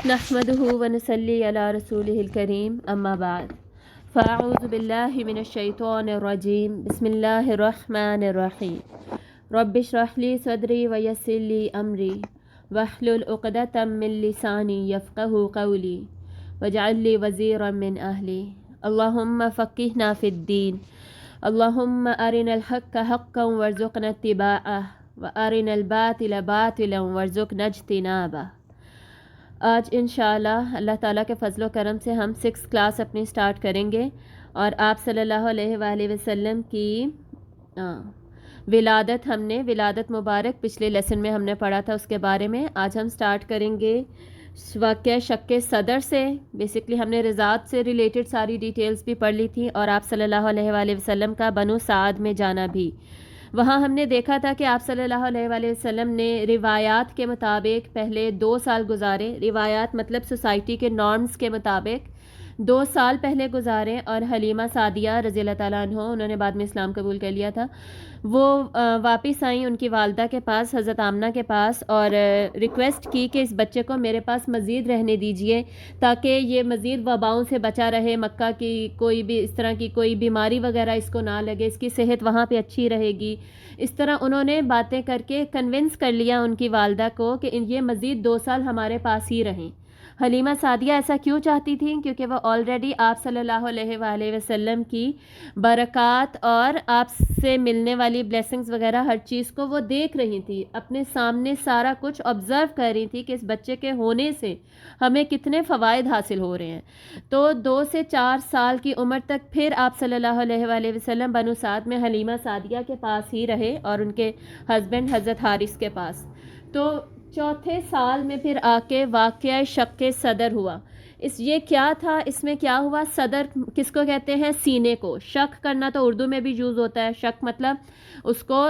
نحمده ونصلي على رسوله الكريم اما بعد فاعوذ بالله من الشيطان الرجيم بسم الله الرحمن الرحيم رب اشرح لي صدري ويسر لي امري واحلل عقدة من لساني يفقهوا قولي واجعل لي وزيرا من اهلي اللهم فقهنا في الدين اللهم ارنا الحق حقا وارزقنا اتباعه وارنا الباطل باطلا وارزقنا اجتنابه۔ آج انشاءاللہ اللہ تعالیٰ کے فضل و کرم سے ہم 6 کلاس اپنی سٹارٹ کریں گے، اور آپ صلی اللہ علیہ وآلہ وسلم کی ولادت مبارک پچھلے لیسن میں ہم نے پڑھا تھا، اس کے بارے میں آج ہم سٹارٹ کریں گے واقعہ شق صدر سے۔ بیسکلی ہم نے رضاعت سے ریلیٹڈ ساری ڈیٹیلز بھی پڑھ لی تھی، اور آپ صلی اللہ علیہ وآلہ وسلم کا بنو سعد میں جانا بھی۔ وہاں ہم نے دیکھا تھا کہ آپ صلی اللہ علیہ وآلہ وسلم نے روایات کے مطابق پہلے 2 سال گزارے، روایات مطلب سوسائٹی کے نارمز کے مطابق 2 سال پہلے گزارے، اور حلیمہ سعدیہ رضی اللہ تعالیٰ عنہ، انہوں نے بعد میں اسلام قبول کر لیا تھا، وہ واپس آئیں ان کی والدہ کے پاس، حضرت آمنہ کے پاس، اور ریکویسٹ کی کہ اس بچے کو میرے پاس مزید رہنے دیجئے تاکہ یہ مزید وباؤں سے بچا رہے، مکہ کی کوئی بھی اس طرح کی کوئی بیماری وغیرہ اس کو نہ لگے، اس کی صحت وہاں پہ اچھی رہے گی۔ اس طرح انہوں نے باتیں کر کے کنونس کر لیا ان کی والدہ کو کہ یہ مزید 2 سال ہمارے پاس ہی رہیں۔ حلیمہ سعدیہ ایسا کیوں چاہتی تھیں؟ کیونکہ وہ آلریڈی آپ صلی اللہ علیہ وآلہ وسلم کی برکات اور آپ سے ملنے والی بلیسنگز وغیرہ ہر چیز کو وہ دیکھ رہی تھی، اپنے سامنے سارا کچھ آبزرو کر رہی تھی کہ اس بچے کے ہونے سے ہمیں کتنے فوائد حاصل ہو رہے ہیں۔ تو 2 سے 4 سال کی عمر تک پھر آپ صلی اللہ علیہ وآلہ وسلم بنو سعد میں حلیمہ سعدیہ کے پاس ہی رہے، اور ان کے ہسبینڈ حضرت حارث کے پاس۔ تو 4تھے سال میں پھر آ کے واقعہ شق صدر ہوا۔ یہ کیا تھا؟ اس میں کیا ہوا؟ صدر کس کو کہتے ہیں؟ سینے کو۔ شق کرنا تو اردو میں بھی یوز ہوتا ہے، شق مطلب اس کو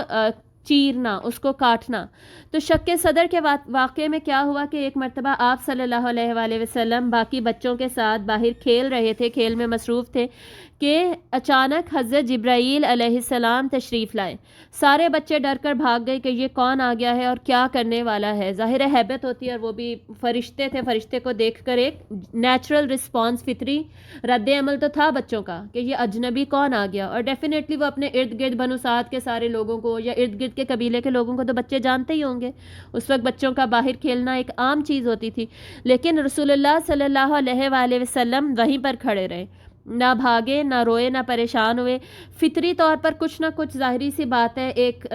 چیرنا، اس کو کاٹنا۔ تو شق صدر کے واقعے میں کیا ہوا کہ ایک مرتبہ آپ صلی اللہ علیہ وآلہ وسلم باقی بچوں کے ساتھ باہر کھیل رہے تھے، کھیل میں مصروف تھے کہ اچانک حضرت جبرائیل علیہ السلام تشریف لائے۔ سارے بچے ڈر کر بھاگ گئے کہ یہ کون آ گیا ہے اور کیا کرنے والا ہے۔ ظاہر ہیبت ہوتی ہے، اور وہ بھی فرشتے تھے، فرشتے کو دیکھ کر ایک نیچرل رسپانس، فطری رد عمل تو تھا بچوں کا کہ یہ اجنبی کون آ گیا، اور ڈیفینیٹلی وہ اپنے ارد گرد بنو سعد کے سارے لوگوں کو یا ارد گرد کے قبیلے کے لوگوں کو تو بچے جانتے ہی ہوں گے، اس وقت بچوں کا باہر کھیلنا ایک عام چیز ہوتی تھی۔ لیکن رسول اللہ صلی اللہ علیہ وآلہ وسلم وہیں پر کھڑے رہے، نہ بھاگے، نہ روئے، نہ پریشان ہوئے۔ فطری طور پر کچھ نہ کچھ ظاہری سی بات ہے ایک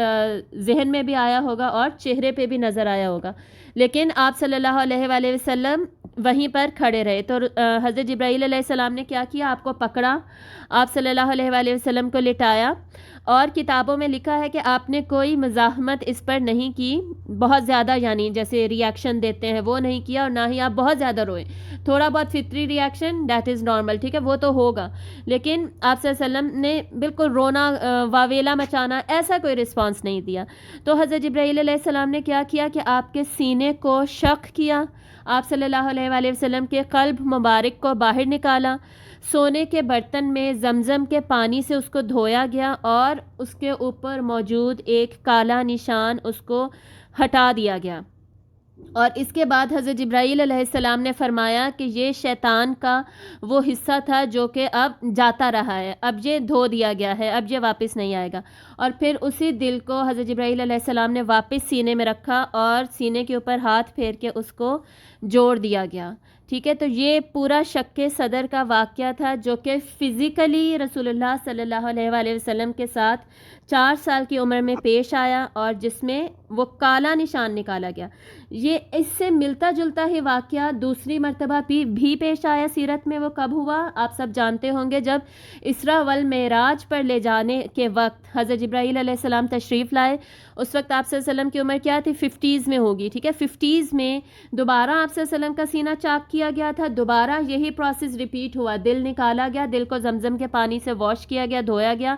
ذہن میں بھی آیا ہوگا اور چہرے پہ بھی نظر آیا ہوگا، لیکن آپ صلی اللہ علیہ وآلہ وسلم وہیں پر کھڑے رہے۔ تو حضرت جبرائیل علیہ السلام نے کیا کیا؟ آپ کو پکڑا، آپ صلی اللہ علیہ وآلہ وسلم کو لٹایا، اور کتابوں میں لکھا ہے کہ آپ نے کوئی مزاحمت اس پر نہیں کی، بہت زیادہ یعنی جیسے ری ایکشن دیتے ہیں وہ نہیں کیا، اور نہ ہی آپ بہت زیادہ روئے۔ تھوڑا بہت فطری ری ایکشن دیٹ از نارمل، ٹھیک ہے، وہ تو ہوگا، لیکن آپ صلی اللہ علیہ وسلم نے بالکل رونا، واویلا مچانا، ایسا کوئی رسپانس نہیں دیا۔ تو حضرت جبرائیل علیہ السلام نے کیا کیا کہ آپ کے سینے کو شق کیا، آپ صلی اللہ علیہ وآلہ وسلم کے قلب مبارک کو باہر نکالا، سونے کے برتن میں زمزم کے پانی سے اس کو دھویا گیا، اور اس کے اوپر موجود ایک کالا نشان اس کو ہٹا دیا گیا۔ اور اس کے بعد حضرت جبرائیل علیہ السلام نے فرمایا کہ یہ شیطان کا وہ حصہ تھا جو کہ اب جاتا رہا ہے، اب یہ دھو دیا گیا ہے، اب یہ واپس نہیں آئے گا۔ اور پھر اسی دل کو حضرت جبرائیل علیہ السلام نے واپس سینے میں رکھا، اور سینے کے اوپر ہاتھ پھیر کے اس کو جوڑ دیا گیا، ٹھیک ہے۔ تو یہ پورا شق صدر کا واقعہ تھا جو کہ فزیکلی رسول اللہ صلی اللہ علیہ وآلہ وسلم کے ساتھ 4 سال کی عمر میں پیش آیا، اور جس میں وہ کالا نشان نکالا گیا۔ یہ اس سے ملتا جلتا ہی واقعہ دوسری مرتبہ بھی پیش آیا سیرت میں۔ وہ کب ہوا؟ آپ سب جانتے ہوں گے، جب اسراء والمعراج پر لے جانے کے وقت حضرت جبرائیل علیہ السلام تشریف لائے۔ اس وقت آپ صلی اللہ علیہ وسلم کی عمر کیا تھی؟ 50s میں ہوگی، ٹھیک ہے۔ 50s میں دوبارہ آپ صلی اللہ علیہ وسلم کا سینہ چاک کیا گیا تھا, دوبارہ یہی پروسیس ریپیٹ ہوا, دل نکالا گیا, دل کو زمزم کے پانی سے واش کیا گیا, دھویا گیا,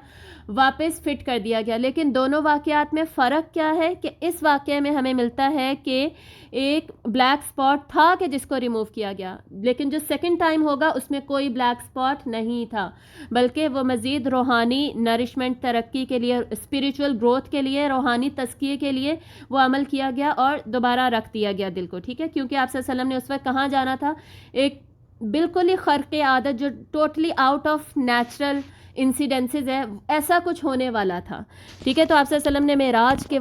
واپس فٹ کر دیا گیا. لیکن دونوں واقعات میں فرق کیا ہے کہ اس واقعے میں ہمیں ملتا ہے کہ ایک بلیک سپاٹ تھا کہ جس کو ریموو کیا گیا, لیکن جو سیکنڈ ٹائم ہوگا اس میں کوئی بلیک سپاٹ نہیں تھا, بلکہ وہ مزید روحانی نرشمنٹ, ترقی کے لیے, اسپریچول گروتھ کے لیے, روحانی تزکیے کے لیے وہ عمل کیا گیا اور دوبارہ رکھ دیا گیا دل کو. ٹھیک ہے, کیونکہ آپ صلی اللہ علیہ وسلم نے اس وقت کہاں جانا تھا, ایک بالکل ہی خرق عادت جو ٹوٹلی آؤٹ آف نیچرل انسیڈنسز ہے, ایسا کچھ ہونے والا تھا. ٹھیک ہے, تو آپ صلی اللہ علیہ وسلم نے معراج کے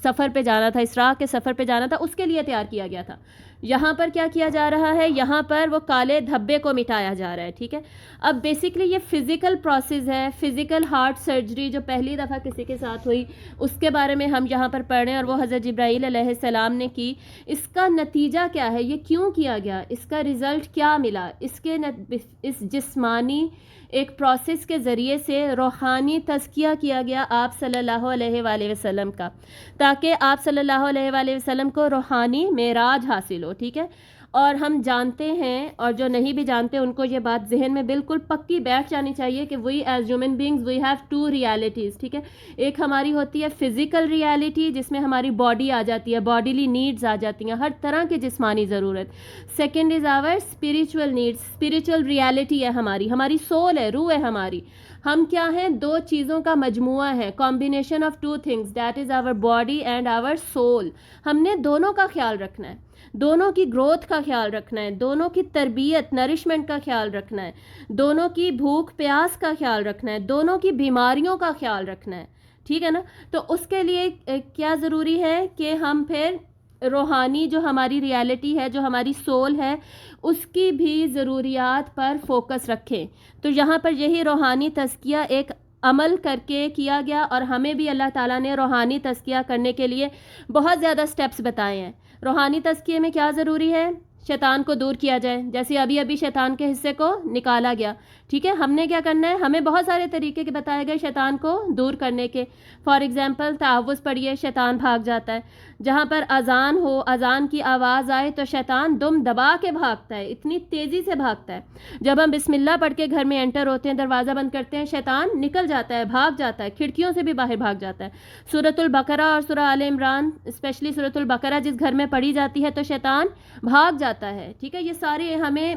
سفر پہ جانا تھا, اسراء کے سفر پہ جانا تھا, اس کے لیے تیار کیا گیا تھا. یہاں پر کیا کیا جا رہا ہے, یہاں پر وہ کالے دھبے کو مٹایا جا رہا ہے. ٹھیک ہے, اب بیسیکلی یہ فزیکل پروسیس ہے, فزیکل ہارٹ سرجری جو پہلی دفعہ کسی کے ساتھ ہوئی اس کے بارے میں ہم یہاں پر پڑھ رہے ہیں, اور وہ حضرت جبرائیل علیہ السلام نے کی. اس کا نتیجہ کیا ہے, یہ کیوں کیا گیا, اس کا رزلٹ کیا ملا, اس جسمانی ایک پروسیس کے ذریعے سے روحانی تزکیہ کیا گیا آپ صلی اللہ علیہ وآلہ وسلم کا, تاکہ آپ صلی اللہ علیہ وآلہ وسلم کو روحانی معراج حاصل ہو. ٹھیک ہے, اور ہم جانتے ہیں, اور جو نہیں بھی جانتے ان کو یہ بات ذہن میں بالکل پکی بیٹھ جانی چاہیے کہ we as human beings we have two realities. ٹھیک ہے, ایک ہماری ہوتی ہے فزیکل ریالٹی جس میں ہماری باڈی آ جاتی ہے, باڈیلی نیڈز آ جاتی ہیں, ہر طرح کی جسمانی ضرورت. Second is our spiritual needs, spiritual reality ہے ہماری سول ہے, روح ہے ہماری. ہم کیا ہیں, دو چیزوں کا مجموعہ ہے, combination of two things, that is our body and our soul. ہم نے دونوں کا خیال رکھنا ہے, دونوں کی گروتھ کا خیال رکھنا ہے, دونوں کی تربیت نرشمنٹ کا خیال رکھنا ہے, دونوں کی بھوک پیاس کا خیال رکھنا ہے, دونوں کی بیماریوں کا خیال رکھنا ہے. ٹھیک ہے نا, تو اس کے لیے کیا ضروری ہے کہ ہم پھر روحانی جو ہماری ریالٹی ہے, جو ہماری سول ہے, اس کی بھی ضروریات پر فوکس رکھیں. تو یہاں پر یہی روحانی تزکیہ ایک عمل کر کے کیا گیا, اور ہمیں بھی اللہ تعالیٰ نے روحانی تزکیہ کرنے کے لیے بہت زیادہ سٹیپس بتائے ہیں. روحانی تزکیے میں کیا ضروری ہے, شیطان کو دور کیا جائے, جیسے ابھی شیطان کے حصے کو نکالا گیا. ٹھیک ہے, ہم نے کیا کرنا ہے, ہمیں بہت سارے طریقے کے بتائے گئے شیطان کو دور کرنے کے. فار ایگزامپل تعوذ پڑھیے, شیطان بھاگ جاتا ہے. جہاں پر اذان ہو, اذان کی آواز آئے تو شیطان دم دبا کے بھاگتا ہے, اتنی تیزی سے بھاگتا ہے. جب ہم بسم اللہ پڑھ کے گھر میں انٹر ہوتے ہیں, دروازہ بند کرتے ہیں, شیطان نکل جاتا ہے, بھاگ جاتا ہے, کھڑکیوں سے بھی باہر بھاگ جاتا ہے. سورۃ البقرہ اور سورہ آل عمران, اسپیشلی سورۃ البقرہ جس گھر میں پڑھی جاتی ہے تو شیطان بھاگ جاتا ہے. ٹھیک ہے, یہ سارے ہمیں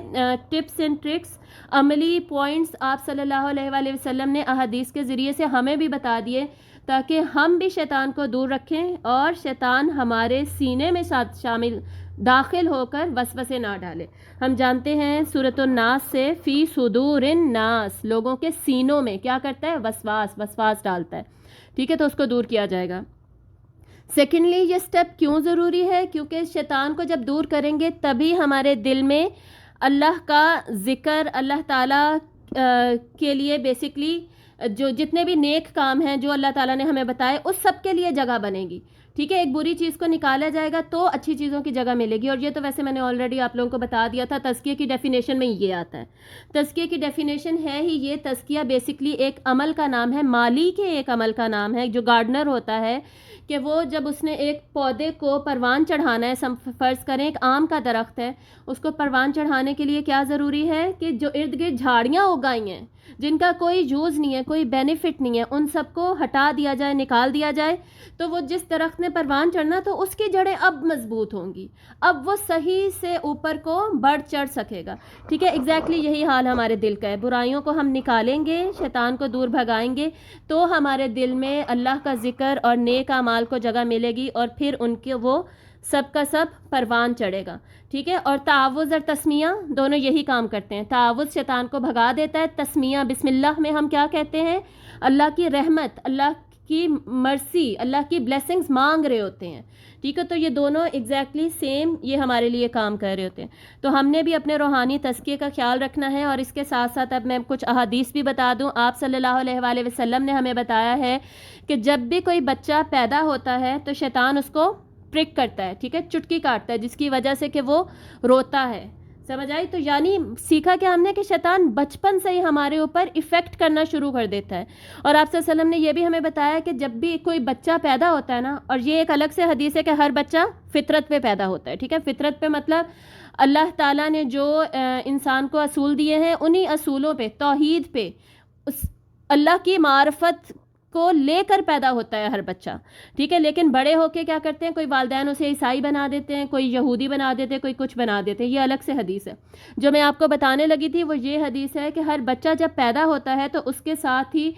ٹپس اینڈ ٹرکس, عملی پوائنٹس آپ صلی اللہ علیہ وآلہ وسلم نے احادیث کے ذریعے سے ہمیں بھی بتا دیے, تاکہ ہم بھی شیطان کو دور رکھیں اور شیطان ہمارے سینے میں شامل داخل ہو کر وسوسے نہ ڈالے. ہم جانتے ہیں سورۃ الناس سے, فی صدور الناس, لوگوں کے سینوں میں کیا کرتا ہے, وسواس ڈالتا ہے. ٹھیک ہے, تو اس کو دور کیا جائے گا. سیکنڈلی, یہ سٹیپ کیوں ضروری ہے, کیونکہ شیطان کو جب دور کریں گے تبھی ہمارے دل میں اللہ کا ذکر, اللہ تعالیٰ کے لیے بیسکلی جو جتنے بھی نیک کام ہیں جو اللہ تعالیٰ نے ہمیں بتائے, اس سب کے لیے جگہ بنے گی. ٹھیک ہے, ایک بری چیز کو نکالا جائے گا تو اچھی چیزوں کی جگہ ملے گی. اور یہ تو ویسے میں نے آلریڈی آپ لوگوں کو بتا دیا تھا, تزکیہ کی ڈیفینیشن میں یہ آتا ہے. تزکیہ کی ڈیفینیشن ہے ہی یہ, تزکیہ بیسکلی ایک عمل کا نام ہے, مالی کے ایک عمل کا نام ہے. جو گارڈنر ہوتا ہے کہ وہ جب اس نے ایک پودے کو پروان چڑھانا ہے, فرض کریں ایک آم کا درخت ہے, اس کو پروان چڑھانے کے لیے کیا ضروری ہے کہ جو ارد گرد جھاڑیاں اگائی ہیں جن کا کوئی یوز نہیں ہے, کوئی بینیفٹ نہیں ہے, ان سب کو ہٹا دیا جائے, نکال دیا جائے, تو وہ جس درخت نے پروان چڑھنا تو اس کی جڑیں اب مضبوط ہوں گی, اب وہ صحیح سے اوپر کو بڑھ چڑھ سکے گا. ٹھیک ہے, ایگزیکٹلی یہی حال ہمارے دل کا ہے. برائیوں کو ہم نکالیں گے, شیطان کو دور بھگائیں گے, تو ہمارے دل میں اللہ کا ذکر اور نیک اعمال کو جگہ ملے گی, اور پھر ان کے وہ سب کا سب پروان چڑھے گا. ٹھیک ہے, اور تعوذ اور تسمیہ دونوں یہی کام کرتے ہیں. تعوذ شیطان کو بھگا دیتا ہے, تسمیہ بسم اللہ میں ہم کیا کہتے ہیں, اللہ کی رحمت, اللہ کی مرسی, اللہ کی بلیسنگز مانگ رہے ہوتے ہیں. ٹھیک ہے, تو یہ دونوں ایگزیکٹلی سیم یہ ہمارے لیے کام کر رہے ہوتے ہیں. تو ہم نے بھی اپنے روحانی تزکیے کا خیال رکھنا ہے. اور اس کے ساتھ ساتھ اب میں کچھ احادیث بھی بتا دوں. آپ صلی اللہ علیہ وآلہ وسلم نے ہمیں بتایا ہے کہ جب بھی کوئی بچہ پیدا ہوتا ہے تو شیطان اس کو پرک کرتا ہے. ٹھیک ہے, چٹکی کاٹتا ہے, جس کی وجہ سے کہ وہ روتا ہے. سمجھ آئی؟ تو یعنی سیکھا کہ ہم نے کہ شیطان بچپن سے ہی ہمارے اوپر ایفیکٹ کرنا شروع کر دیتا ہے. اور آپ صلی اللہ علیہ وسلم نے یہ بھی ہمیں بتایا کہ جب بھی کوئی بچہ پیدا ہوتا ہے نا، اور یہ ایک الگ سے حدیث ہے کہ ہر بچہ فطرت پہ پیدا ہوتا ہے. ٹھیک ہے، فطرت پہ مطلب اللہ تعالیٰ نے جو انسان کو اصول دیے ہیں انہی اصولوں پہ، توحید پہ، اس اللہ کی معرفت کو لے کر پیدا ہوتا ہے ہر بچہ. ٹھیک ہے، لیکن بڑے ہو کے کیا کرتے ہیں، کوئی والدین اسے عیسائی بنا دیتے ہیں، کوئی یہودی بنا دیتے ہیں، کوئی کچھ بنا دیتے ہیں. یہ الگ سے حدیث ہے. جو میں آپ کو بتانے لگی تھی وہ یہ حدیث ہے کہ ہر بچہ جب پیدا ہوتا ہے تو اس کے ساتھ ہی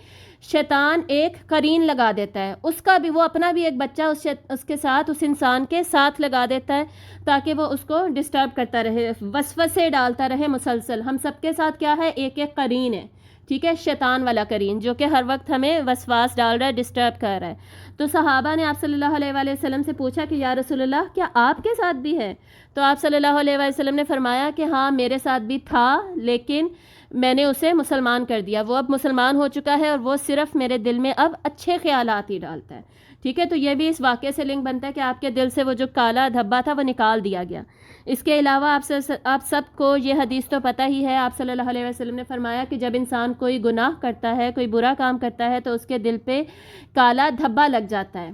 شیطان ایک قرین لگا دیتا ہے، اس کا بھی، وہ اپنا بھی ایک بچہ اس کے ساتھ، اس انسان کے ساتھ لگا دیتا ہے تاکہ وہ اس کو ڈسٹرب کرتا رہے، وسوسے ڈالتا رہے مسلسل. ہم سب کے ساتھ کیا ہے، ایک ایک قرین ہے. ٹھیک ہے، شیطان والا قرین جو کہ ہر وقت ہمیں وسواس ڈال رہا ہے، ڈسٹرب کر رہا ہے. تو صحابہ نے آپ صلی اللہ علیہ وآلہ وسلم سے پوچھا کہ یا رسول اللہ کیا آپ کے ساتھ بھی ہے؟ تو آپ صلی اللہ علیہ وآلہ وسلم نے فرمایا کہ ہاں میرے ساتھ بھی تھا، لیکن میں نے اسے مسلمان کر دیا. وہ اب مسلمان ہو چکا ہے اور وہ صرف میرے دل میں اب اچھے خیالات ہی ڈالتا ہے. ٹھیک ہے، تو یہ بھی اس واقعے سے لنک بنتا ہے کہ آپ کے دل سے وہ جو کالا دھبا تھا وہ نکال دیا گیا. اس کے علاوہ آپ سب کو یہ حدیث تو پتہ ہی ہے، آپ صلی اللہ علیہ وسلم نے فرمایا کہ جب انسان کوئی گناہ کرتا ہے، کوئی برا کام کرتا ہے تو اس کے دل پہ کالا دھبا لگ جاتا ہے،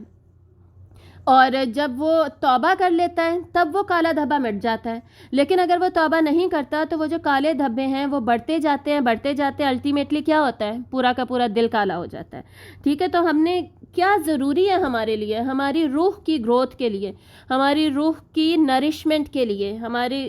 اور جب وہ توبہ کر لیتا ہے تب وہ کالا دھبا مٹ جاتا ہے. لیکن اگر وہ توبہ نہیں کرتا تو وہ جو کالے دھبے ہیں وہ بڑھتے جاتے ہیں، الٹیمیٹلی کیا ہوتا ہے، پورا کا پورا دل کالا ہو جاتا ہے. ٹھیک ہے، تو ہم نے کیا ضروری ہے ہمارے لیے، ہماری روح کی گروتھ کے لیے، ہماری روح کی نرشمنٹ کے لیے، ہماری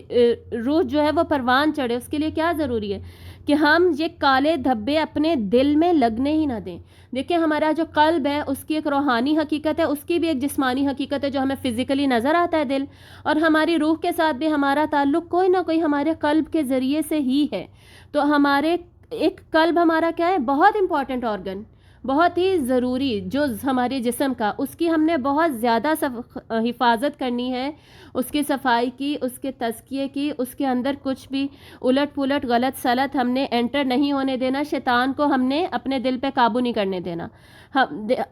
روح جو ہے وہ پروان چڑھے، اس کے لیے کیا ضروری ہے کہ ہم یہ کالے دھبے اپنے دل میں لگنے ہی نہ دیں. دیکھیں ہمارا جو قلب ہے اس کی ایک روحانی حقیقت ہے، اس کی بھی ایک جسمانی حقیقت ہے جو ہمیں فزیکلی نظر آتا ہے دل، اور ہماری روح کے ساتھ بھی ہمارا تعلق کوئی نہ کوئی ہمارے قلب کے ذریعے سے ہی ہے. تو ہمارے ایک قلب ہمارا کیا ہے، بہت امپورٹنٹ آرگن، بہت ہی ضروری جز ہمارے جسم کا، اس کی ہم نے بہت زیادہ حفاظت کرنی ہے، اس کی صفائی کی، اس کے تزکیے کی. اس کے اندر کچھ بھی الٹ پلٹ غلط سلط ہم نے انٹر نہیں ہونے دینا، شیطان کو ہم نے اپنے دل پہ قابو نہیں کرنے دینا.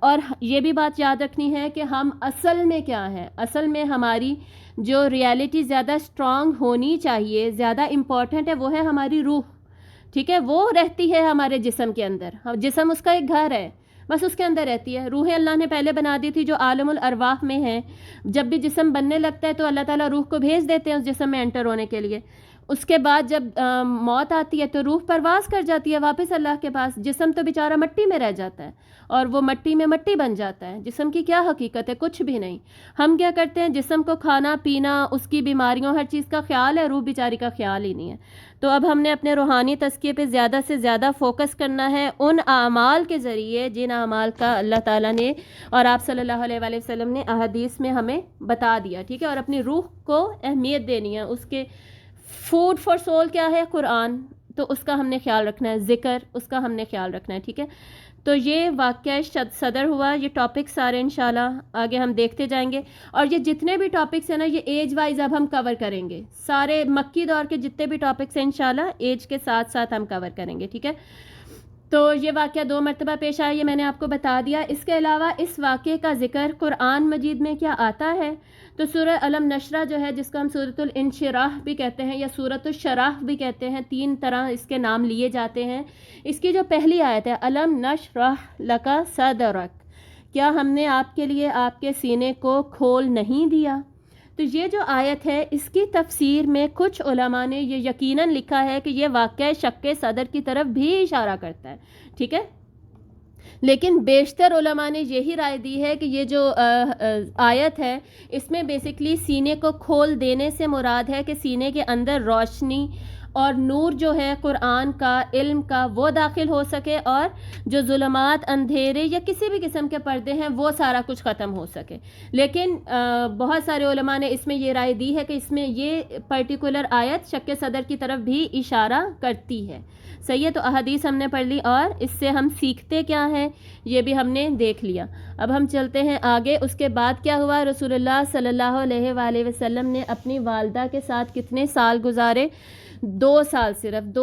اور یہ بھی بات یاد رکھنی ہے کہ ہم اصل میں کیا ہے، اصل میں ہماری جو ریالٹی زیادہ اسٹرانگ ہونی چاہیے، زیادہ امپورٹنٹ ہے، وہ ہے ہماری روح. ٹھیک ہے، وہ رہتی ہے ہمارے جسم کے اندر، جسم اس کا ایک گھر ہے، بس اس کے اندر رہتی ہے. روح اللہ نے پہلے بنا دی تھی جو عالم الارواح میں ہے. جب بھی جسم بننے لگتا ہے تو اللہ تعالیٰ روح کو بھیج دیتے ہیں اس جسم میں انٹر ہونے کے لیے. اس کے بعد جب موت آتی ہے تو روح پرواز کر جاتی ہے واپس اللہ کے پاس. جسم تو بیچارہ مٹی میں رہ جاتا ہے اور وہ مٹی میں مٹی بن جاتا ہے. جسم کی کیا حقیقت ہے، کچھ بھی نہیں. ہم کیا کرتے ہیں، جسم کو کھانا پینا، اس کی بیماریوں، ہر چیز کا خیال ہے، روح بیچاری کا خیال ہی نہیں ہے. تو اب ہم نے اپنے روحانی تزکیے پہ زیادہ سے زیادہ فوکس کرنا ہے، ان اعمال کے ذریعے جن اعمال کا اللہ تعالیٰ نے اور آپ صلی اللہ علیہ وآلہ وسلم نے احادیث میں ہمیں بتا دیا. ٹھیک ہے، اور اپنی روح کو اہمیت دینی ہے. اس کے فوڈ فار سول کیا ہے، قرآن، تو اس کا ہم نے خیال رکھنا ہے، ذکر اس کا ہم نے خیال رکھنا ہے. ٹھیک ہے، تو یہ واقعہ صدر ہوا. یہ ٹاپک سارے انشاءاللہ آگے ہم دیکھتے جائیں گے، اور یہ جتنے بھی ٹاپکس ہیں نا یہ ایج وائز اب ہم کور کریں گے. سارے مکی دور کے جتنے بھی ٹاپکس ہیں انشاءاللہ ایج کے ساتھ ساتھ ہم کور کریں گے. ٹھیک ہے، تو یہ واقعہ 2 مرتبہ پیش آیا، یہ میں نے آپ کو بتا دیا. اس کے علاوہ اس واقعے کا ذکر قرآن مجید میں کیا آتا ہے، تو سورہ علم نشرہ جو ہے، جس کو ہم سورۃ الانشراح بھی کہتے ہیں یا سورۃ الشراح بھی کہتے ہیں، 3 طرح اس کے نام لیے جاتے ہیں. اس کی جو پہلی آیت ہے، علم نشرح لک صدرک، کیا ہم نے آپ کے لیے آپ کے سینے کو کھول نہیں دیا. تو یہ جو آیت ہے اس کی تفسیر میں کچھ علماء نے یہ یقیناً لکھا ہے کہ یہ واقعہ شق صدر کی طرف بھی اشارہ کرتا ہے. ٹھیک ہے، لیکن بیشتر علماء نے یہی رائے دی ہے کہ یہ جو آیت ہے اس میں بیسکلی سینے کو کھول دینے سے مراد ہے کہ سینے کے اندر روشنی اور نور جو ہے قرآن کا، علم کا، وہ داخل ہو سکے، اور جو ظلمات، اندھیرے یا کسی بھی قسم کے پردے ہیں وہ سارا کچھ ختم ہو سکے. لیکن بہت سارے علماء نے اس میں یہ رائے دی ہے کہ اس میں یہ پرٹیکولر آیت شق صدر کی طرف بھی اشارہ کرتی ہے. صحیح ہے، تو احادیث ہم نے پڑھ لی اور اس سے ہم سیکھتے کیا ہیں یہ بھی ہم نے دیکھ لیا. اب ہم چلتے ہیں آگے. اس کے بعد کیا ہوا، رسول اللہ صلی اللہ علیہ وآلہ وسلم نے اپنی والدہ کے ساتھ کتنے سال گزارے، 2 سال، صرف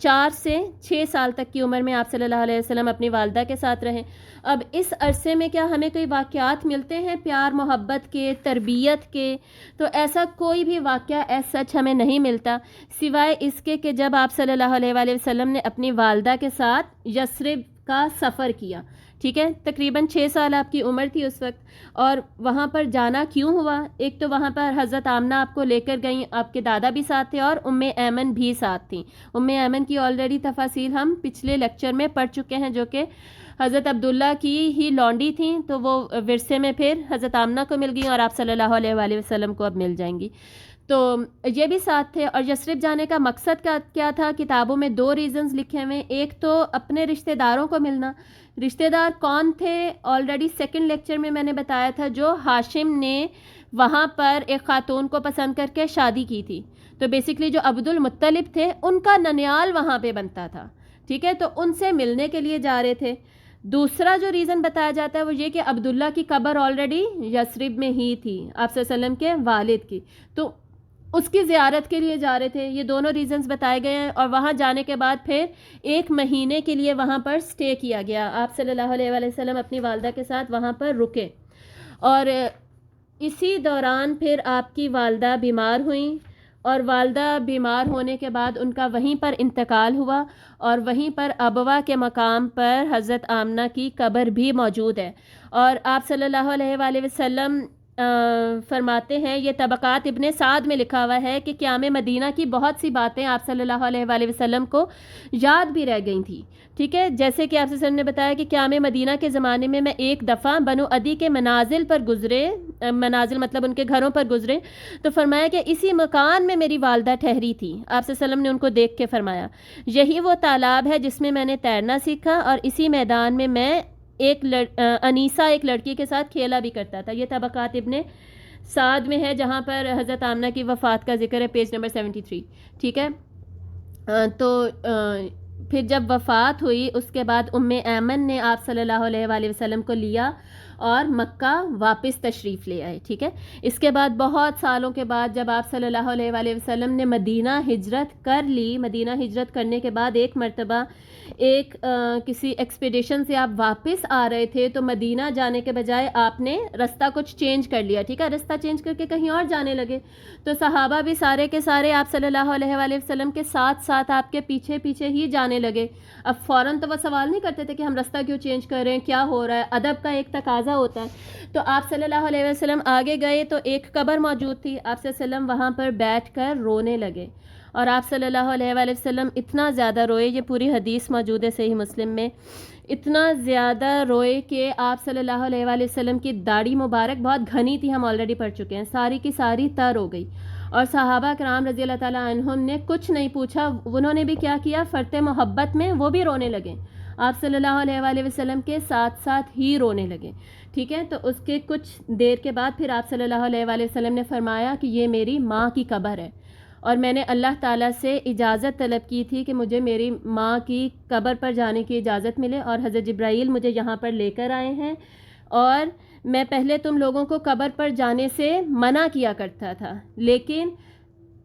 4 سے 6 سال تک کی عمر میں آپ صلی اللہ علیہ وسلم اپنی والدہ کے ساتھ رہیں۔ اب اس عرصے میں کیا ہمیں کوئی واقعات ملتے ہیں پیار محبت کے، تربیت کے؟ تو ایسا کوئی بھی واقعہ ایز سچ ہمیں نہیں ملتا، سوائے اس کے کہ جب آپ صلی اللہ علیہ وآلہ وسلم نے اپنی والدہ کے ساتھ یثرب کا سفر کیا، ٹھیک ہے، تقریباً 6 سال آپ کی عمر تھی اس وقت۔ اور وہاں پر جانا کیوں ہوا؟ ایک تو وہاں پر حضرت آمنہ آپ کو لے کر گئیں، آپ کے دادا بھی ساتھ تھے اور ایمن بھی ساتھ تھیں۔ ایمن کی آلریڈی تفاصیل ہم پچھلے لیکچر میں پڑھ چکے ہیں، جو کہ حضرت عبداللہ کی ہی لونڈی تھیں، تو وہ ورثے میں پھر حضرت آمنہ کو مل گئیں اور آپ صلی اللہ علیہ وآلہ وسلم کو اب مل جائیں گی۔ تو یہ بھی ساتھ تھے۔ اور یثرب جانے کا مقصد کیا تھا؟ کتابوں میں 2 ریزنز لکھے ہوئے ہیں۔ ایک تو اپنے رشتہ داروں کو ملنا۔ رشتہ دار کون تھے؟ آلریڈی سیکنڈ لیکچر میں نے بتایا تھا، جو ہاشم نے وہاں پر ایک خاتون کو پسند کر کے شادی کی تھی، تو بیسکلی جو عبد المطلب تھے ان کا ننیال وہاں پہ بنتا تھا، ٹھیک ہے، تو ان سے ملنے کے لیے جا رہے تھے۔ دوسرا جو ریزن بتایا جاتا ہے وہ یہ کہ عبداللہ کی قبر آلریڈی یثرب میں ہی تھی، آپ صلی اللہ علیہ وسلم کے والد کی، تو اس کی زیارت کے لیے جا رہے تھے۔ یہ دونوں ریزنز بتائے گئے ہیں۔ اور وہاں جانے کے بعد پھر 1 مہینے کے لیے وہاں پر سٹے کیا گیا، آپ صلی اللہ علیہ وآلہ وسلم اپنی والدہ کے ساتھ وہاں پر رکے، اور اسی دوران پھر آپ کی والدہ بیمار ہوئیں، اور والدہ بیمار ہونے کے بعد ان کا وہیں پر انتقال ہوا، اور وہیں پر ابوا کے مقام پر حضرت آمنہ کی قبر بھی موجود ہے۔ اور آپ صلی اللہ علیہ وآلہ وسلم فرماتے ہیں، یہ طبقات ابن سعد میں لکھا ہوا ہے کہ قیام مدینہ کی بہت سی باتیں آپ صلی اللہ علیہ وآلہ وسلم کو یاد بھی رہ گئی تھیں، ٹھیک ہے، جیسے کہ آپ صلی اللہ علیہ وسلم نے بتایا کہ قیام مدینہ کے زمانے میں ایک دفعہ بنو عدی کے منازل پر گزرے، منازل مطلب ان کے گھروں پر گزرے، تو فرمایا کہ اسی مکان میں میری والدہ ٹھہری تھی۔ آپ صلی اللہ علیہ وسلم نے ان کو دیکھ کے فرمایا، یہی وہ تالاب ہے جس میں نے تیرنا سیکھا، اور اسی میدان میں انیسہ ایک لڑکی کے ساتھ کھیلا بھی کرتا تھا۔ یہ طبقات ابن سعد میں ہے، جہاں پر حضرت آمنہ کی وفات کا ذکر ہے، پیج نمبر 73، ٹھیک ہے۔ تو پھر جب وفات ہوئی اس کے بعد ایمن نے آپ صلی اللہ علیہ وآلہ وسلم کو لیا اور مکہ واپس تشریف لے آئے، ٹھیک ہے۔ اس کے بعد بہت سالوں کے بعد جب آپ صلی اللہ علیہ وآلہ وسلم نے مدینہ ہجرت کر لی، مدینہ ہجرت کرنے کے بعد ایک مرتبہ کسی ایکسپیڈیشن سے آپ واپس آ رہے تھے، تو مدینہ جانے کے بجائے آپ نے رستہ کچھ چینج کر لیا، ٹھیک ہے، رستہ چینج کر کے کہیں اور جانے لگے، تو صحابہ بھی سارے کے سارے آپ صلی اللہ علیہ وآلہ وسلم کے ساتھ ساتھ آپ کے پیچھے پیچھے ہی جانے لگے۔ اب فوراً تو وہ سوال نہیں کرتے تھے کہ ہم رستہ کیوں چینج کر رہے ہیں، کیا ہو رہا ہے، ادب کا ایک تقاضا ہوتا ہے۔ تو آپ صلی اللہ علیہ وسلم آگے گئے تو ایک قبر موجود تھی، آپ صلی اللہ علیہ وسلم وہاں پر بیٹھ کر رونے لگے، اور آپ صلی اللہ علیہ وآلہ وسلم اتنا زیادہ روئے، یہ پوری حدیث موجود ہے صحیح مسلم میں، اتنا زیادہ روئے کہ آپ صلی اللہ علیہ وآلہ وسلم کی داڑھی مبارک بہت گھنی تھی، ہم آلریڈی پڑھ چکے ہیں، ساری کی ساری تر ہو گئی، اور صحابہ کرام رضی اللہ تعالیٰ عنہم نے کچھ نہیں پوچھا، انہوں نے بھی کیا کیا، فرط محبت میں وہ بھی رونے لگے، آپ صلی اللہ علیہ وآلہ وسلم کے ساتھ ساتھ ہی رونے لگے، ٹھیک ہے۔ تو اس کے کچھ دیر کے بعد پھر آپ صلی اللہ علیہ وآلہ وسلم نے فرمایا کہ یہ میری ماں کی قبر ہے، اور میں نے اللہ تعالیٰ سے اجازت طلب کی تھی کہ مجھے میری ماں کی قبر پر جانے کی اجازت ملے، اور حضرت جبرائیل مجھے یہاں پر لے کر آئے ہیں، اور میں پہلے تم لوگوں کو قبر پر جانے سے منع کیا کرتا تھا، لیکن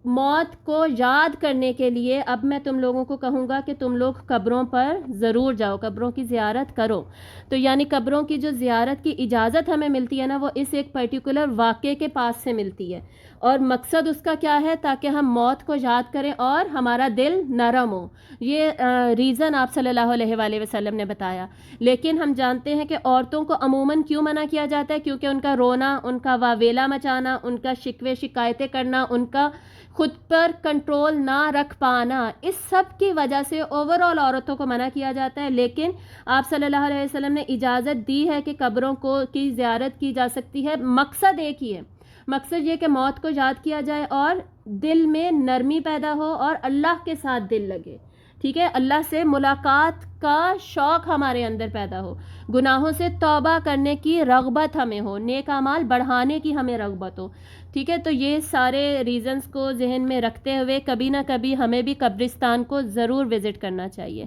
موت کو یاد کرنے کے لیے اب میں تم لوگوں کو کہوں گا کہ تم لوگ قبروں پر ضرور جاؤ، قبروں کی زیارت کرو۔ تو یعنی قبروں کی جو زیارت کی اجازت ہمیں ملتی ہے نا، وہ اس ایک پرٹیکولر واقعے کے پاس سے ملتی ہے، اور مقصد اس کا کیا ہے، تاکہ ہم موت کو یاد کریں اور ہمارا دل نرم ہو، یہ ریزن آپ صلی اللہ علیہ وآلہ وسلم نے بتایا۔ لیکن ہم جانتے ہیں کہ عورتوں کو عموماً کیوں منع کیا جاتا ہے، کیونکہ ان کا رونا، ان کا واویلا مچانا، ان کا شکوے شکایتیں کرنا، ان کا خود پر کنٹرول نہ رکھ پانا، اس سب کی وجہ سے اوور آل عورتوں کو منع کیا جاتا ہے۔ لیکن آپ صلی اللہ علیہ وسلم نے اجازت دی ہے کہ قبروں کی زیارت کی جا سکتی ہے، مقصد ایک ہی ہے، مقصد یہ کہ موت کو یاد کیا جائے اور دل میں نرمی پیدا ہو اور اللہ کے ساتھ دل لگے، ٹھیک ہے، اللہ سے ملاقات کا شوق ہمارے اندر پیدا ہو، گناہوں سے توبہ کرنے کی رغبت ہمیں ہو، نیک اعمال بڑھانے کی ہمیں رغبت ہو، ٹھیک ہے۔ تو یہ سارے ریزنز کو ذہن میں رکھتے ہوئے کبھی نہ کبھی ہمیں بھی قبرستان کو ضرور وزٹ کرنا چاہیے۔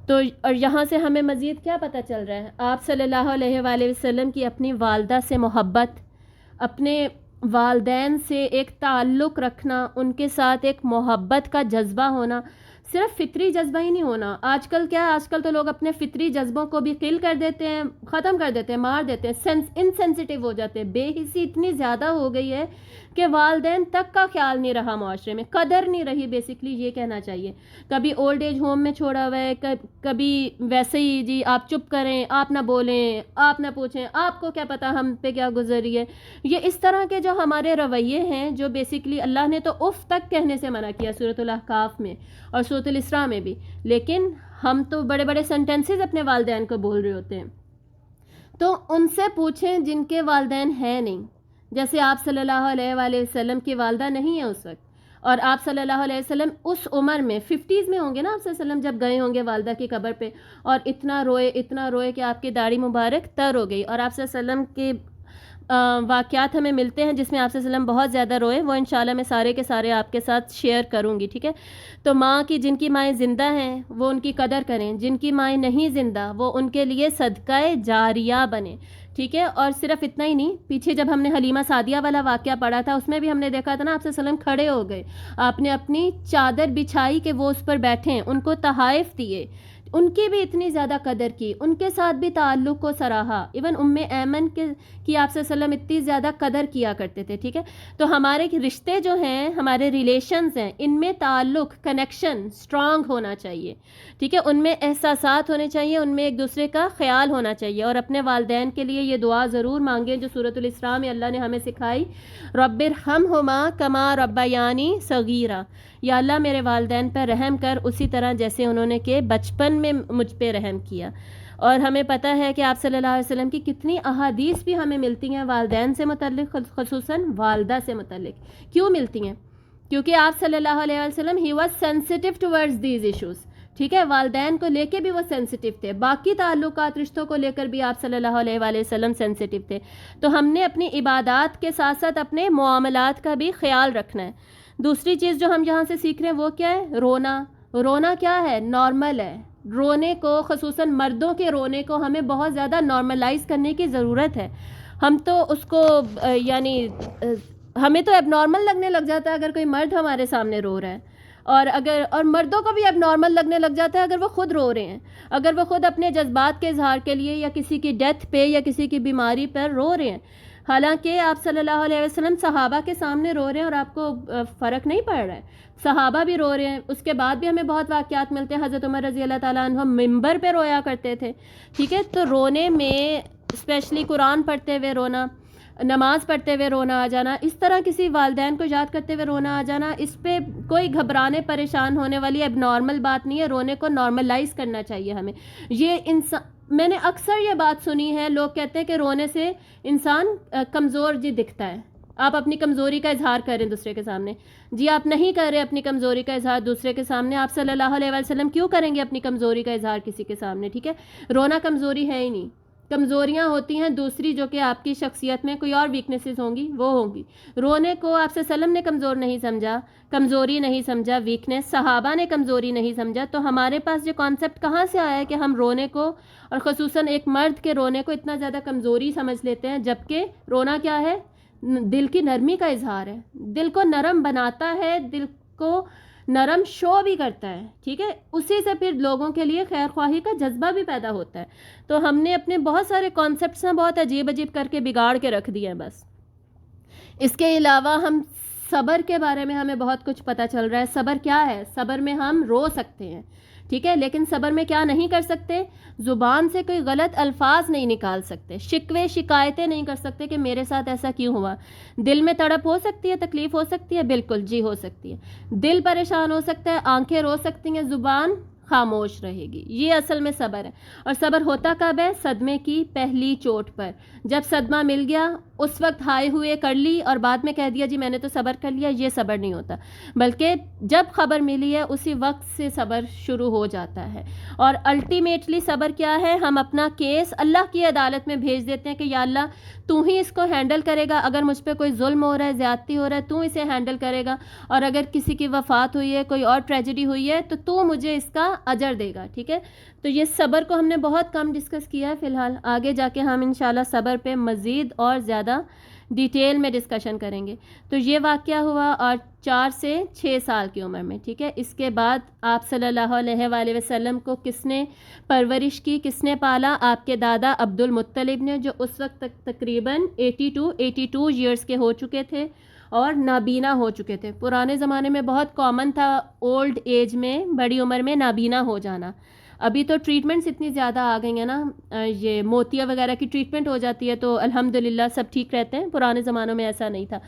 تو اور یہاں سے ہمیں مزید کیا پتہ چل رہا ہے، آپ صلی اللہ علیہ وآلہ وسلم کی اپنی والدہ سے محبت، اپنے والدین سے ایک تعلق رکھنا، ان کے ساتھ ایک محبت کا جذبہ ہونا، صرف فطری جذبہ ہی نہیں ہونا. آج کل کیا ہے، آج کل تو لوگ اپنے فطری جذبوں کو بھی قل کر دیتے ہیں، ختم کر دیتے ہیں، مار دیتے ہیں، انسینسٹیو ہو جاتے ہیں. بے حسی اتنی زیادہ ہو گئی ہے کہ والدین تک کا خیال نہیں رہا، معاشرے میں قدر نہیں رہی. بیسکلی یہ کہنا چاہیے. کبھی اولڈ ایج ہوم میں چھوڑا ہوا ہے، کبھی ویسے ہی جی آپ چپ کریں، آپ نہ بولیں، آپ نہ پوچھیں، آپ کو کیا پتا ہم پہ کیا گزر رہی ہے. یہ اس طرح کے جو ہمارے رویے ہیں، جو بیسکلی اللہ نے تو اف تک کہنے سے منع کیا سورۃ الاحقاف میں اور سورۃ الاسراء میں بھی، لیکن ہم تو بڑے بڑے سینٹینسز اپنے والدین کو بول رہے ہوتے ہیں. تو ان سے پوچھیں جن کے والدین ہیں نہیں. جیسے آپ صلی اللہ علیہ وآلہ وسلم کی والدہ نہیں ہے اس وقت، اور آپ صلی اللہ علیہ وسلم اس عمر میں 50s میں ہوں گے نا آپ صلی اللہ علیہ وسلم، جب گئے ہوں گے والدہ کی قبر پہ، اور اتنا روئے کہ آپ کی داڑھی مبارک تر ہو گئی. اور آپ صلی اللہ علیہ وسلم کے واقعات ہمیں ملتے ہیں جس میں آپ صلی اللہ علیہ وسلم بہت زیادہ روئے. وہ انشاءاللہ میں سارے کے سارے آپ کے ساتھ شیئر کروں گی، ٹھیک ہے. تو ماں کی، جن کی مائیں زندہ ہیں وہ ان کی قدر کریں، جن کی مائیں نہیں زندہ وہ ان کے لیے صدقہ جاریہ بنے، ٹھیک ہے. اور صرف اتنا ہی نہیں، پیچھے جب ہم نے حلیمہ سعدیہ والا واقعہ پڑھا تھا اس میں بھی ہم نے دیکھا تھا نا، آپ صلی اللہ علیہ وسلم کھڑے ہو گئے، آپ نے اپنی چادر بچھائی کہ وہ اس پر بیٹھیں، ان کو تحائف دیے، ان کی بھی اتنی زیادہ قدر کی، ان کے ساتھ بھی تعلق کو سراہا. ایون ایمن کی آپ صلی اللہ علیہ وسلم اتنی زیادہ قدر کیا کرتے تھے، ٹھیک ہے. تو ہمارے رشتے جو ہیں، ہمارے ریلیشنز ہیں، ان میں تعلق، کنیکشن اسٹرانگ ہونا چاہیے، ٹھیک ہے. ان میں احساسات ہونے چاہیے، ان میں ایک دوسرے کا خیال ہونا چاہیے. اور اپنے والدین کے لیے یہ دعا ضرور مانگیں جو سورۃ الاسراء میں اللہ نے ہمیں سکھائی، رب ارحمہما کما ربیانی صغیرا. یا اللہ میرے والدین پر رحم کر اسی طرح جیسے انہوں نے کہ بچپن میں مجھ پہ رحم کیا. اور ہمیں پتہ ہے کہ آپ صلی اللہ علیہ وسلم کی کتنی احادیث بھی ہمیں ملتی ہیں والدین سے متعلق، خصوصاً والدہ سے متعلق. کیوں ملتی ہیں؟ کیونکہ آپ صلی اللہ علیہ وسلم he was sensitive towards these issues, ٹھیک ہے. والدین کو لے کے بھی وہ سینسٹیو تھے، باقی تعلقات، رشتوں کو لے کر بھی آپ صلی اللہ علیہ وآلہ وسلم سینسٹیو تھے. تو ہم نے اپنی عبادات کے ساتھ ساتھ اپنے معاملات کا بھی خیال رکھنا ہے. دوسری چیز جو ہم یہاں سے سیکھ رہے ہیں وہ کیا ہے؟ رونا کیا ہے؟ نارمل ہے. رونے کو، خصوصاً مردوں کے رونے کو ہمیں بہت زیادہ نارملائز کرنے کی ضرورت ہے. ہم تو اس کو یعنی ہمیں تو اب نارمل لگنے لگ جاتا ہے اگر کوئی مرد ہمارے سامنے رو رہا ہے، اور مردوں کو بھی اب نارمل لگنے لگ جاتا ہے اگر وہ خود رو رہے ہیں، اگر وہ خود اپنے جذبات کے اظہار کے لیے یا کسی کی ڈیتھ پہ یا کسی کی بیماری پر رو رہے ہیں. حالانکہ آپ صلی اللہ علیہ وسلم صحابہ کے سامنے رو رہے ہیں اور آپ کو فرق نہیں پڑ رہا ہے. صحابہ بھی رو رہے ہیں، اس کے بعد بھی ہمیں بہت واقعات ملتے ہیں. حضرت عمر رضی اللہ تعالیٰ عنہ ممبر پہ رویا کرتے تھے، ٹھیک ہے. تو رونے میں اسپیشلی قرآن پڑھتے ہوئے رونا، نماز پڑھتے ہوئے رونا آ جانا، اس طرح کسی والدین کو یاد کرتے ہوئے رونا آ جانا، اس پہ کوئی گھبرانے پریشان ہونے والی اب نارمل بات نہیں ہے. رونے کو نارملائز کرنا چاہیے ہمیں. یہ میں نے اکثر یہ بات سنی ہے، لوگ کہتے ہیں کہ رونے سے انسان کمزور جی دکھتا ہے. آپ اپنی کمزوری کا اظہار کریں دوسرے کے سامنے. جی آپ نہیں کر رہے اپنی کمزوری کا اظہار دوسرے کے سامنے، آپ صلی اللہ علیہ وسلم کیوں کریں گے اپنی کمزوری کا اظہار کسی کے سامنے؟ ٹھیک ہے. رونا کمزوری ہے ہی نہیں. کمزوریاں ہوتی ہیں دوسری، جو کہ آپ کی شخصیت میں کوئی اور ویکنیسز ہوں گی، وہ ہوں گی. رونے کو آپ صلی اللہ علیہ وسلم نے کمزور نہیں سمجھا، کمزوری نہیں سمجھا، ویکنیس. صحابہ نے کمزوری نہیں سمجھا. تو ہمارے پاس یہ کانسیپٹ کہاں سے آیا ہے کہ ہم رونے کو، اور خصوصاً ایک مرد کے رونے کو اتنا زیادہ کمزوری سمجھ لیتے ہیں، جبکہ رونا کیا ہے؟ دل کی نرمی کا اظہار ہے. دل کو نرم بناتا ہے، دل کو نرم شو بھی کرتا ہے، ٹھیک ہے. اسی سے پھر لوگوں کے لیے خیر خواہی کا جذبہ بھی پیدا ہوتا ہے. تو ہم نے اپنے بہت سارے کانسیپٹس ہیں بہت عجیب کر کے بگاڑ کے رکھ دیے ہیں بس. اس کے علاوہ ہم صبر کے بارے میں ہمیں بہت کچھ پتہ چل رہا ہے. صبر کیا ہے؟ صبر میں ہم رو سکتے ہیں، ٹھیک ہے، لیکن صبر میں کیا نہیں کر سکتے؟ زبان سے کوئی غلط الفاظ نہیں نکال سکتے، شکوے شکایتیں نہیں کر سکتے کہ میرے ساتھ ایسا کیوں ہوا. دل میں تڑپ ہو سکتی ہے، تکلیف ہو سکتی ہے، بالکل جی ہو سکتی ہے. دل پریشان ہو سکتا ہے، آنکھیں رو سکتی ہیں، زبان خاموش رہے گی. یہ اصل میں صبر ہے. اور صبر ہوتا کب ہے؟ صدمے کی پہلی چوٹ پر. جب صدمہ مل گیا اس وقت ہائے ہوئے کر لی اور بعد میں کہہ دیا جی میں نے تو صبر کر لیا، یہ صبر نہیں ہوتا. بلکہ جب خبر ملی ہے اسی وقت سے صبر شروع ہو جاتا ہے. اور الٹیمیٹلی صبر کیا ہے؟ ہم اپنا کیس اللہ کی عدالت میں بھیج دیتے ہیں کہ یا اللہ تو ہی اس کو ہینڈل کرے گا. اگر مجھ پہ کوئی ظلم ہو رہا ہے، زیادتی ہو رہا ہے، تو اسے ہینڈل کرے گا. اور اگر کسی کی وفات ہوئی ہے، کوئی اور ٹریجڈی ہوئی ہے، تو مجھے اس کا اجر دے گا، ٹھیک ہے. تو یہ صبر کو ہم نے بہت کم ڈسکس کیا ہے. فی الحال آگے جا کے ہم انشاءاللہ صبر پہ مزید اور زیادہ ڈیٹیل میں ڈسکشن کریں گے. تو یہ واقعہ ہوا اور 4 سے 6 سال کی عمر میں. ٹھیک ہے. اس کے بعد آپ صلی اللہ علیہ وآلہ وسلم کو کس نے پرورش کی, کس نے پالا؟ آپ کے دادا عبد المطلب نے, جو اس وقت تک تقریباً 82 ایئرس کے ہو چکے تھے اور نابینا ہو چکے تھے. پرانے زمانے میں بہت کامن تھا اولڈ ایج میں, بڑی عمر میں نابینا ہو جانا. ابھی تو ٹریٹمنٹس اتنی زیادہ آ گئی ہیں نا, یہ موتیا وغیرہ کی ٹریٹمنٹ ہو جاتی ہے تو الحمدللہ سب ٹھیک رہتے ہیں. پرانے زمانوں میں ایسا نہیں تھا.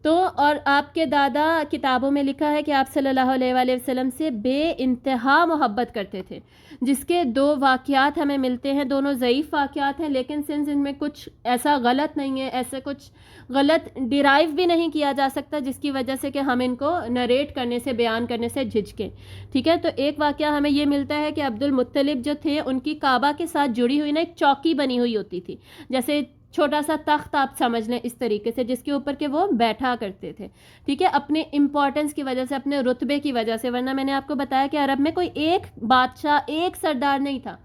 تو اور آپ کے دادا کتابوں میں لکھا ہے کہ آپ صلی اللہ علیہ وآلہ وسلم سے بے انتہا محبت کرتے تھے, جس کے 2 واقعات ہمیں ملتے ہیں. دونوں ضعیف واقعات ہیں, لیکن سنس ان میں کچھ ایسا غلط نہیں ہے, ایسے کچھ غلط ڈیرائیو بھی نہیں کیا جا سکتا جس کی وجہ سے کہ ہم ان کو نریٹ کرنے سے, بیان کرنے سے جھجکیں. ٹھیک ہے. تو ایک واقعہ ہمیں یہ ملتا ہے کہ عبد المطلب جو تھے ان کی کعبہ کے ساتھ جڑی ہوئی نا ایک چوکی بنی ہوئی ہوتی تھی, جیسے چھوٹا سا تخت آپ سمجھ لیں اس طریقے سے, جس کے اوپر کہ وہ بیٹھا کرتے تھے. ٹھیک ہے. اپنے امپورٹنس کی وجہ سے, اپنے رتبے کی وجہ سے, ورنہ میں نے آپ کو بتایا کہ عرب میں کوئی ایک بادشاہ, ایک سردار نہیں تھا,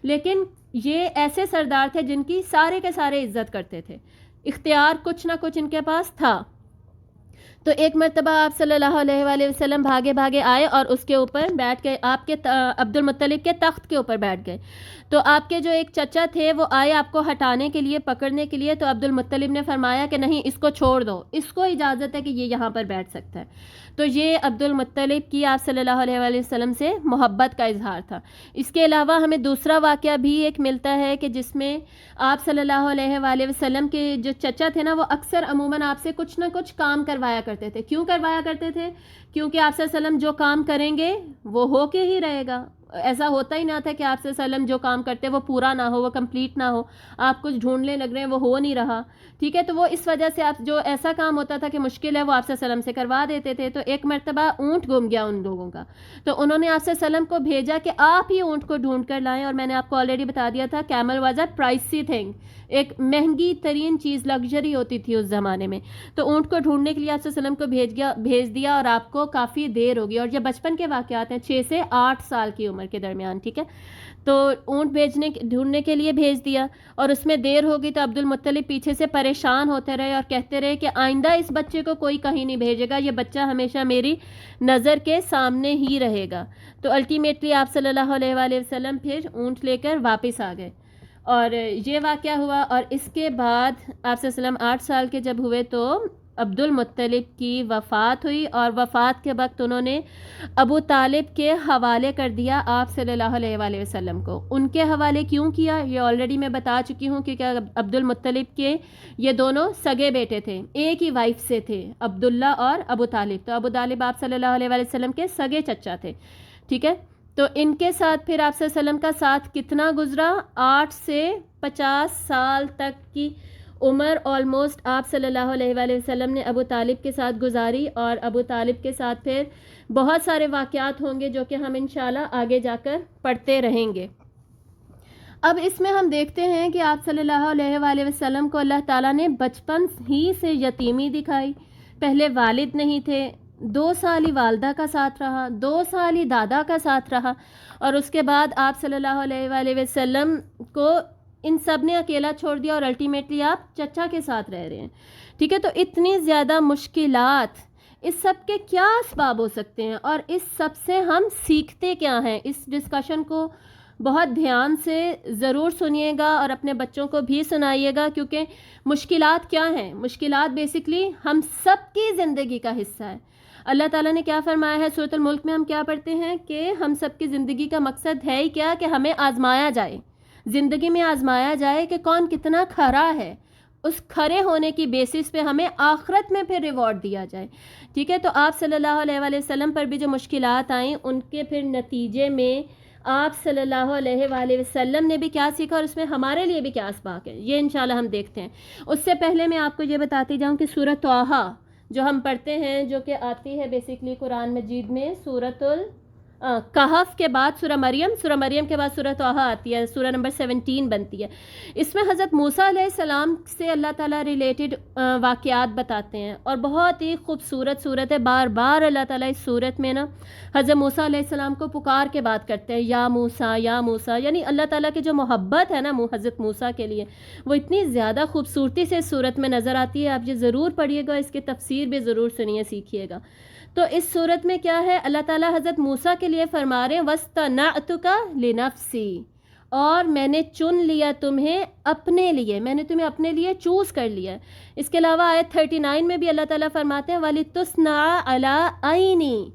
لیکن یہ ایسے سردار تھے جن کی سارے کے سارے عزت کرتے تھے, اختیار کچھ نہ کچھ ان کے پاس تھا. تو ایک مرتبہ آپ صلی اللہ علیہ وآلہ وسلم بھاگے بھاگے آئے اور اس کے اوپر بیٹھ گئے, آپ کے عبد المطلب کے تخت کے اوپر بیٹھ گئے. تو آپ کے جو ایک چچا تھے وہ آئے آپ کو ہٹانے کے لیے, پکڑنے کے لیے. تو عبد المطلب نے فرمایا کہ نہیں, اس کو چھوڑ دو, اس کو اجازت ہے کہ یہ یہاں پر بیٹھ سکتا ہے. تو یہ عبد المطلب کی آپ صلی اللہ علیہ وآلہ وسلم سے محبت کا اظہار تھا. اس کے علاوہ ہمیں دوسرا واقعہ بھی ایک ملتا ہے کہ جس میں آپ صلی اللہ علیہ وآلہ وسلم کے جو چچا تھے نا, وہ اکثر عموماً آپ سے کچھ نہ کچھ کام کروایا کرتے تھے. کیوں کروایا کرتے تھے؟ کیونکہ آپ صلی اللہ علیہ وسلم جو کام کریں گے وہ ہو کے ہی رہے گا. ایسا ہوتا ہی نہ تھا کہ آپ صلی اللہ علیہ وسلم جو کام کرتے وہ پورا نہ ہو, وہ کمپلیٹ نہ ہو, آپ کچھ ڈھونڈنے لگ رہے ہیں وہ ہو نہیں رہا. ٹھیک ہے. تو وہ اس وجہ سے آپ جو ایسا کام ہوتا تھا کہ مشکل ہے, وہ آپ صلی اللہ علیہ وسلم سے کروا دیتے تھے. تو ایک مرتبہ اونٹ گم گیا ان لوگوں کا, تو انہوں نے آپ صلی اللہ علیہ وسلم کو بھیجا کہ آپ ہی اونٹ کو ڈھونڈ کر لائیں. اور میں نے آپ کو آلریڈی بتا دیا تھا camel was a pricey thing, ایک مہنگی ترین چیز, لگژری ہوتی تھی اس زمانے میں. تو اونٹ کو ڈھونڈنے کے لیے آپ صلی اللہ علیہ وسلم کو بھیج دیا, اور آپ کو کافی دیر ہوگی. اور یہ بچپن کے واقعات ہیں, 6 سے 8 سال کی عمر کے درمیان. ٹھیک ہے. تو اونٹ ڈھونڈنے کے لیے بھیج دیا, اور اس میں دیر ہوگی. تو عبد المطلب پیچھے سے پریشان ہوتے رہے اور کہتے رہے کہ آئندہ اس بچے کو کوئی کہیں نہیں بھیجے گا, یہ بچہ ہمیشہ میری نظر کے سامنے ہی رہے گا. تو الٹیمیٹلی آپ صلی اللہ علیہ وآلہ وسلم پھر اونٹ لے کر واپس آ گئے, اور یہ واقعہ ہوا. اور اس کے بعد آپ صلی اللہ علیہ وسلم 8 سال کے جب ہوئے تو عبد المطلب کی وفات ہوئی, اور وفات کے وقت انہوں نے ابو طالب کے حوالے کر دیا آپ صلی اللہ علیہ وآلہ وسلم کو. ان کے حوالے کیوں کیا یہ آلریڈی میں بتا چکی ہوں, کیونکہ عبد المطلب کے یہ دونوں سگے بیٹے تھے, ایک ہی وائف سے تھے, عبداللہ اور ابو طالب. تو ابو طالب آپ صلی اللہ علیہ وآلہ وسلم کے سگے چچا تھے. ٹھیک ہے. تو ان کے ساتھ پھر آپ صلی اللہ علیہ وسلم کا ساتھ کتنا گزرا؟ 8 سے 50 سال تک کی عمر آلموسٹ آپ صلی اللہ علیہ وآلہ وسلم نے ابو طالب کے ساتھ گزاری. اور ابو طالب کے ساتھ پھر بہت سارے واقعات ہوں گے جو کہ ہم انشاءاللہ آگے جا کر پڑھتے رہیں گے. اب اس میں ہم دیکھتے ہیں کہ آپ صلی اللہ علیہ وآلہ وسلم کو اللہ تعالیٰ نے بچپن ہی سے یتیمی دکھائی. پہلے والد نہیں تھے, 2 سال ہی والدہ کا ساتھ رہا, 2 سال ہی دادا کا ساتھ رہا, اور اس کے بعد آپ صلی اللہ علیہ وآلہ وسلم کو ان سب نے اکیلا چھوڑ دیا, اور الٹیمیٹلی آپ چچا کے ساتھ رہ رہے ہیں. ٹھیک ہے. تو اتنی زیادہ مشکلات, اس سب کے کیا اسباب ہو سکتے ہیں, اور اس سب سے ہم سیکھتے کیا ہیں؟ اس ڈسکشن کو بہت دھیان سے ضرور سنیے گا, اور اپنے بچوں کو بھی سنائیے گا, کیونکہ مشکلات کیا ہیں؟ مشکلات بیسکلی ہم سب کی زندگی کا حصہ ہے. اللہ تعالیٰ نے کیا فرمایا ہے سورۃ الملک میں؟ ہم کیا پڑھتے ہیں کہ ہم سب کی زندگی کا مقصد ہے ہی کیا کہ ہمیں آزمایا جائے, زندگی میں آزمایا جائے کہ کون کتنا کھرا ہے. اس کھرے ہونے کی بیسس پہ ہمیں آخرت میں پھر ریوارڈ دیا جائے. ٹھیک ہے. تو آپ صلی اللہ علیہ وآلہ وسلم پر بھی جو مشکلات آئیں, ان کے پھر نتیجے میں آپ صلی اللہ علیہ وآلہ وسلم نے بھی کیا سیکھا, اور اس میں ہمارے لیے بھی کیا اسباق ہے, یہ انشاءاللہ ہم دیکھتے ہیں. اس سے پہلے میں آپ کو یہ بتاتی جاؤں کہ سورۃ طٰہٰ جو ہم پڑھتے ہیں, جو کہ آتی ہے بیسکلی قرآن مجید میں, سورۃ کہف کے بعد سورہ مریم کے بعد سورہ طٰہٰ آتی ہے، سورہ نمبر 17 بنتی ہے۔ اس میں حضرت موسیٰ علیہ السلام سے اللہ تعالیٰ ریلیٹڈ واقعات بتاتے ہیں، اور بہت ہی خوبصورت صورت ہے۔ بار بار اللہ تعالیٰ اس صورت میں نا حضرت موسیٰ علیہ السلام کو پکار کے بات کرتے ہیں، یا موسیٰ یا موسیٰ، یعنی اللہ تعالیٰ کی جو محبت ہے نا حضرت موسیٰ کے لیے، وہ اتنی زیادہ خوبصورتی سے اس صورت میں نظر آتی ہے۔ آپ یہ ضرور پڑھیے گا، اس کی تفسیر بھی ضرور سنیے، سیکھیے گا۔ تو اس صورت میں کیا ہے، اللہ تعالیٰ حضرت موسیٰ کے لیے فرما رہے ہیں وَاسْتَنَعْتُكَ لِنَفْسِي، اور میں نے چن لیا تمہیں اپنے لیے، میں نے تمہیں اپنے لیے چوز کر لیا۔ اس کے علاوہ آیت 39 میں بھی اللہ تعالیٰ فرماتے ہیں وَلِتُصْنَعَ عَلَىٰ عَيْنِي،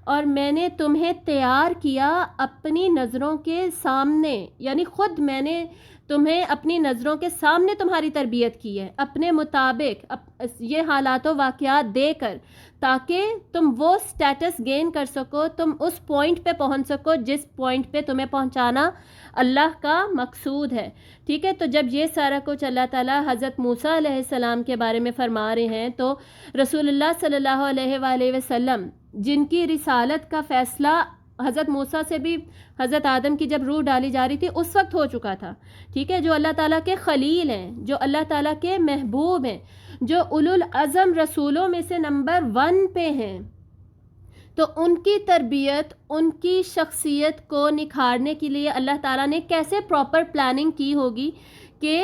اور میں نے تمہیں تیار کیا اپنی نظروں کے سامنے، یعنی خود میں نے تمہیں اپنی نظروں کے سامنے تمہاری تربیت کی ہے، اپنے مطابق یہ حالات و واقعات دے کر، تاکہ تم وہ سٹیٹس گین کر سکو، تم اس پوائنٹ پہ پہنچ سکو جس پوائنٹ پہ تمہیں پہنچانا اللہ کا مقصود ہے، ٹھیک ہے۔ تو جب یہ سارا کچھ اللہ تعالیٰ حضرت موسیٰ علیہ السلام کے بارے میں فرما رہے ہیں، تو رسول اللہ صلی اللہ علیہ وآلہ وسلم جن کی رسالت کا فیصلہ حضرت موسیٰ سے بھی حضرت آدم کی جب روح ڈالی جا رہی تھی اس وقت ہو چکا تھا، ٹھیک ہے، جو اللہ تعالیٰ کے خلیل ہیں، جو اللہ تعالیٰ کے محبوب ہیں، جو اولو العزم رسولوں میں سے نمبر 1 پہ ہیں، تو ان کی تربیت، ان کی شخصیت کو نکھارنے کے لیے اللہ تعالیٰ نے کیسے پراپر پلاننگ کی ہوگی کہ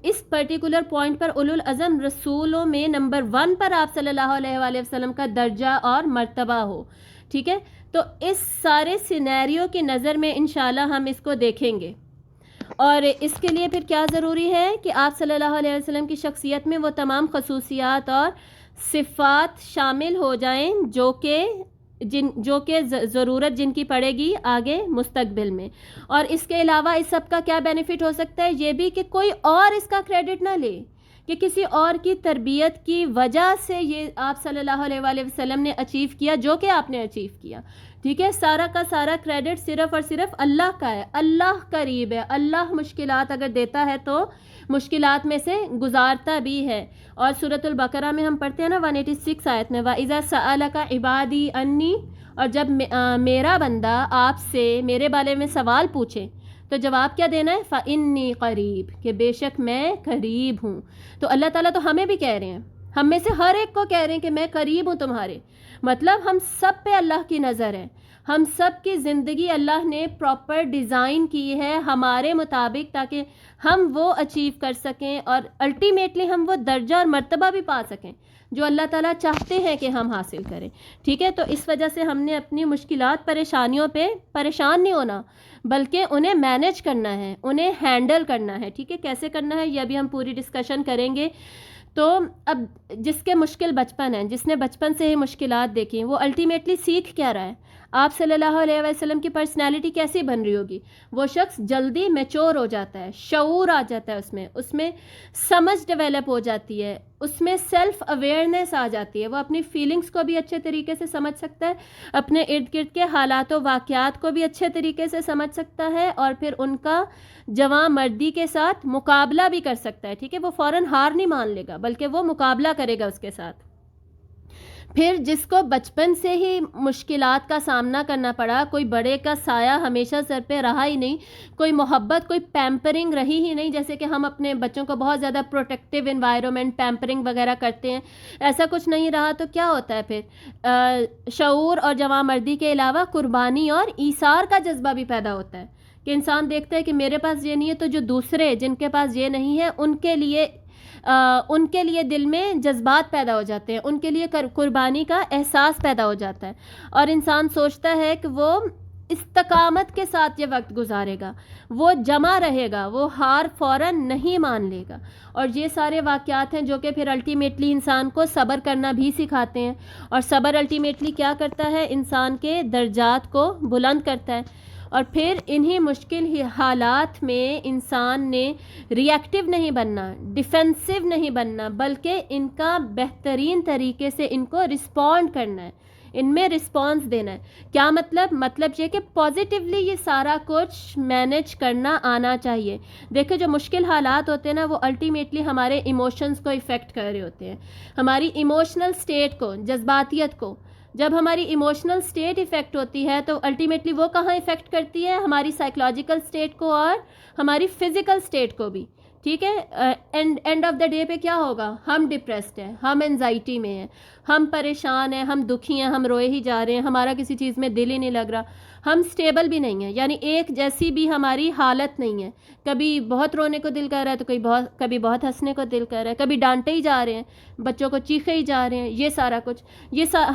اس پرٹیکولر پوائنٹ پر اولو العزم رسولوں میں نمبر 1 پر آپ صلی اللہ علیہ وآلہ وسلم کا درجہ اور مرتبہ ہو، ٹھیک ہے۔ تو اس سارے سینیریو کی نظر میں انشاءاللہ ہم اس کو دیکھیں گے، اور اس کے لیے پھر کیا ضروری ہے کہ آپ صلی اللہ علیہ وسلم کی شخصیت میں وہ تمام خصوصیات اور صفات شامل ہو جائیں جو کہ ضرورت جن کی پڑے گی آگے مستقبل میں۔ اور اس کے علاوہ اس سب کا کیا بینیفٹ ہو سکتا ہے، یہ بھی کہ کوئی اور اس کا کریڈٹ نہ لے، کہ کسی اور کی تربیت کی وجہ سے یہ آپ صلی اللہ علیہ وآلہ وسلم نے اچیو کیا جو کہ آپ نے اچیو کیا، ٹھیک ہے۔ سارا کا سارا کریڈٹ صرف اور صرف اللہ کا ہے، اللہ قریب ہے، اللہ مشکلات اگر دیتا ہے تو مشکلات میں سے گزارتا بھی ہے۔ اور سورۃ البقرہ میں ہم پڑھتے ہیں نا 186 آیت میں وَإِذَا سَأَلَكَ عِبَادِي عَنِّي، اور جب میرا بندہ آپ سے میرے بارے میں سوال پوچھے تو جواب کیا دینا ہے، فَإِنِّي قریب، کہ بے شک میں قریب ہوں۔ تو اللہ تعالیٰ تو ہمیں بھی کہہ رہے ہیں، ہم میں سے ہر ایک کو کہہ رہے ہیں کہ میں قریب ہوں تمہارے، مطلب ہم سب پہ اللہ کی نظر ہے، ہم سب کی زندگی اللہ نے پراپر ڈیزائن کی ہے ہمارے مطابق، تاکہ ہم وہ اچیو کر سکیں اور الٹیمیٹلی ہم وہ درجہ اور مرتبہ بھی پا سکیں جو اللہ تعالیٰ چاہتے ہیں کہ ہم حاصل کریں، ٹھیک ہے۔ تو اس وجہ سے ہم نے اپنی مشکلات پریشانیوں پہ پریشان نہیں ہونا، بلکہ انہیں مینیج کرنا ہے، انہیں ہینڈل کرنا ہے، ٹھیک ہے۔ کیسے کرنا ہے یہ ابھی ہم پوری ڈسکشن کریں گے۔ تو اب جس کے مشکل بچپن ہے، جس نے بچپن سے ہی مشکلات دیکھی، وہ الٹیمیٹلی سیکھ کیا رہا ہے، آپ صلی اللہ علیہ وسلم کی پرسنالٹی کیسی بن رہی ہوگی، وہ شخص جلدی میچور ہو جاتا ہے، شعور آ جاتا ہے، اس میں سمجھ ڈیولپ ہو جاتی ہے، اس میں سیلف اویئرنیس آ جاتی ہے، وہ اپنی فیلنگز کو بھی اچھے طریقے سے سمجھ سکتا ہے، اپنے ارد گرد کے حالات و واقعات کو بھی اچھے طریقے سے سمجھ سکتا ہے، اور پھر ان کا جواں مردی کے ساتھ مقابلہ بھی کر سکتا ہے، ٹھیک ہے۔ وہ فوراً ہار نہیں مان لے گا بلکہ وہ مقابلہ کرے گا اس کے ساتھ۔ پھر جس کو بچپن سے ہی مشکلات کا سامنا کرنا پڑا، کوئی بڑے کا سایہ ہمیشہ سر پہ رہا ہی نہیں، کوئی محبت، کوئی پیمپرنگ رہی ہی نہیں، جیسے کہ ہم اپنے بچوں کو بہت زیادہ پروٹیکٹیو انوائرمنٹ، پیمپرنگ وغیرہ کرتے ہیں، ایسا کچھ نہیں رہا، تو کیا ہوتا ہے پھر شعور اور جواں مردی کے علاوہ قربانی اور ایثار کا جذبہ بھی پیدا ہوتا ہے، کہ انسان دیکھتا ہے کہ میرے پاس یہ نہیں ہے تو جو دوسرے جن کے پاس یہ نہیں ہے ان کے لیے دل میں جذبات پیدا ہو جاتے ہیں، ان کے لیے قربانی کا احساس پیدا ہو جاتا ہے، اور انسان سوچتا ہے کہ وہ استقامت کے ساتھ یہ وقت گزارے گا، وہ جمع رہے گا، وہ ہار فوراً نہیں مان لے گا۔ اور یہ سارے واقعات ہیں جو کہ پھر الٹیمیٹلی انسان کو صبر کرنا بھی سکھاتے ہیں، اور صبر الٹیمیٹلی کیا کرتا ہے، انسان کے درجات کو بلند کرتا ہے۔ اور پھر انہی مشکل حالات میں انسان نے ری ایکٹیو نہیں بننا، ڈیفینسو نہیں بننا، بلکہ ان کا بہترین طریقے سے ان کو رسپونڈ کرنا ہے، ان میں رسپانس دینا ہے۔ کیا مطلب یہ کہ پازیٹیولی یہ سارا کچھ مینیج کرنا آنا چاہیے۔ دیکھیں جو مشکل حالات ہوتے ہیں نا، وہ الٹیمیٹلی ہمارے ایموشنز کو افیکٹ کر رہے ہوتے ہیں، ہماری ایموشنل سٹیٹ کو، جذباتیت کو، جب ہماری ایموشنل سٹیٹ افیکٹ ہوتی ہے تو الٹیمیٹلی وہ کہاں افیکٹ کرتی ہے؟ ہماری سائیکلوجیکل سٹیٹ کو اور ہماری فزیکل سٹیٹ کو بھی. ٹھیک ہے، اینڈ آف دا ڈے پہ کیا ہوگا؟ ہم ڈپریسڈ ہیں، ہم انزائٹی میں ہیں، ہم پریشان ہیں، ہم دکھی ہیں، ہم روئے ہی جا رہے ہیں، ہمارا کسی چیز میں دل ہی نہیں لگ رہا، ہم سٹیبل بھی نہیں ہیں، یعنی ایک جیسی بھی ہماری حالت نہیں ہے. کبھی بہت رونے کو دل کر رہا ہے تو کبھی بہت ہنسنے کو دل کر رہا ہے، کبھی ڈانٹے ہی جا رہے ہیں، بچوں کو چیخے ہی جا رہے ہیں. یہ سارا کچھ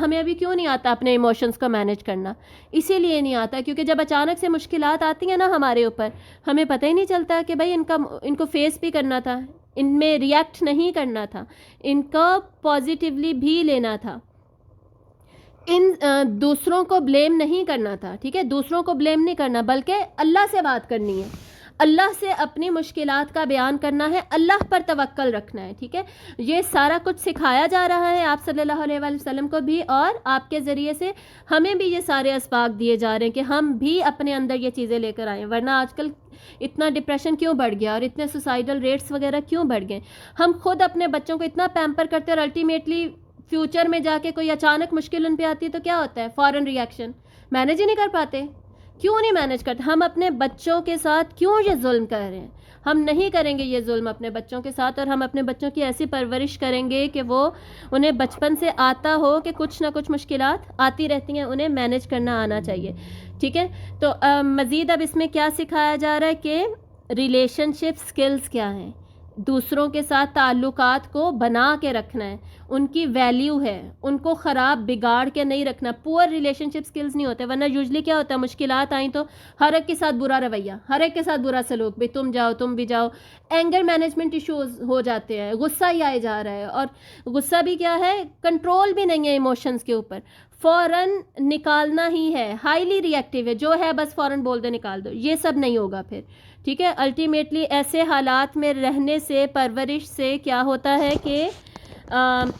ہمیں ابھی کیوں نہیں آتا اپنے ایموشنز کو مینیج کرنا؟ اسی لیے نہیں آتا کیونکہ جب اچانک سے مشکلات آتی ہیں نا ہمارے اوپر، ہمیں پتہ ہی نہیں چلتا کہ بھائی ان کو فیس بھی کرنا تھا، ان میں ریئیکٹ نہیں کرنا تھا، ان کو پازیٹیولی بھی لینا تھا، دوسروں کو بلیم نہیں کرنا تھا. ٹھیک ہے، دوسروں کو بلیم نہیں کرنا بلکہ اللہ سے بات کرنی ہے، اللہ سے اپنی مشکلات کا بیان کرنا ہے، اللہ پر توکل رکھنا ہے. ٹھیک ہے، یہ سارا کچھ سکھایا جا رہا ہے آپ صلی اللہ علیہ وآلہ وسلم کو بھی، اور آپ کے ذریعے سے ہمیں بھی یہ سارے اسباق دیے جا رہے ہیں کہ ہم بھی اپنے اندر یہ چیزیں لے کر آئیں. ورنہ آج کل اتنا ڈپریشن کیوں بڑھ گیا اور اتنے سوسائڈل ریٹس وغیرہ کیوں بڑھ گئے؟ ہم خود اپنے بچوں کو اتنا پیمپر کرتے ہیں اور الٹیمیٹلی فیوچر میں جا کے کوئی اچانک مشکل ان پہ آتی ہے تو کیا ہوتا ہے؟ فوراً ریئیکشن. مینیج ہی نہیں کر پاتے. کیوں نہیں مینیج کرتے؟ ہم اپنے بچوں کے ساتھ کیوں یہ ظلم کر رہے ہیں؟ ہم نہیں کریں گے یہ ظلم اپنے بچوں کے ساتھ، اور ہم اپنے بچوں کی ایسی پرورش کریں گے کہ وہ انہیں بچپن سے آتا ہو کہ کچھ نہ کچھ مشکلات آتی رہتی ہیں، انہیں مینیج کرنا آنا چاہیے. ٹھیک ہے، تو مزید اب اس میں کیا سکھایا جا رہا ہے کہ ریلیشن شپ سکلز کیا ہیں؟ دوسروں کے ساتھ تعلقات کو بنا کے رکھنا ہے، ان کی ویلیو ہے، ان کو خراب بگاڑ کے نہیں رکھنا. پور ریلیشن شپ سکلز نہیں ہوتے، ورنہ یوزلی کیا ہوتا ہے؟ مشکلات آئیں تو ہر ایک کے ساتھ برا رویہ، ہر ایک کے ساتھ برا سلوک، بھی تم جاؤ تم بھی جاؤ. اینگر مینجمنٹ ایشوز ہو جاتے ہیں، غصہ ہی آئے جا رہا ہے، اور غصہ بھی کیا ہے؟ کنٹرول بھی نہیں ہے ایموشنز کے اوپر، فوراً نکالنا ہی ہے، ہائیلی ری ایکٹیو ہے، جو ہے بس فوراً بول دے نکال دو. یہ سب نہیں ہوگا پھر. ٹھیک ہے، الٹیمیٹلی ایسے حالات میں رہنے سے، پرورش سے کیا ہوتا ہے کہ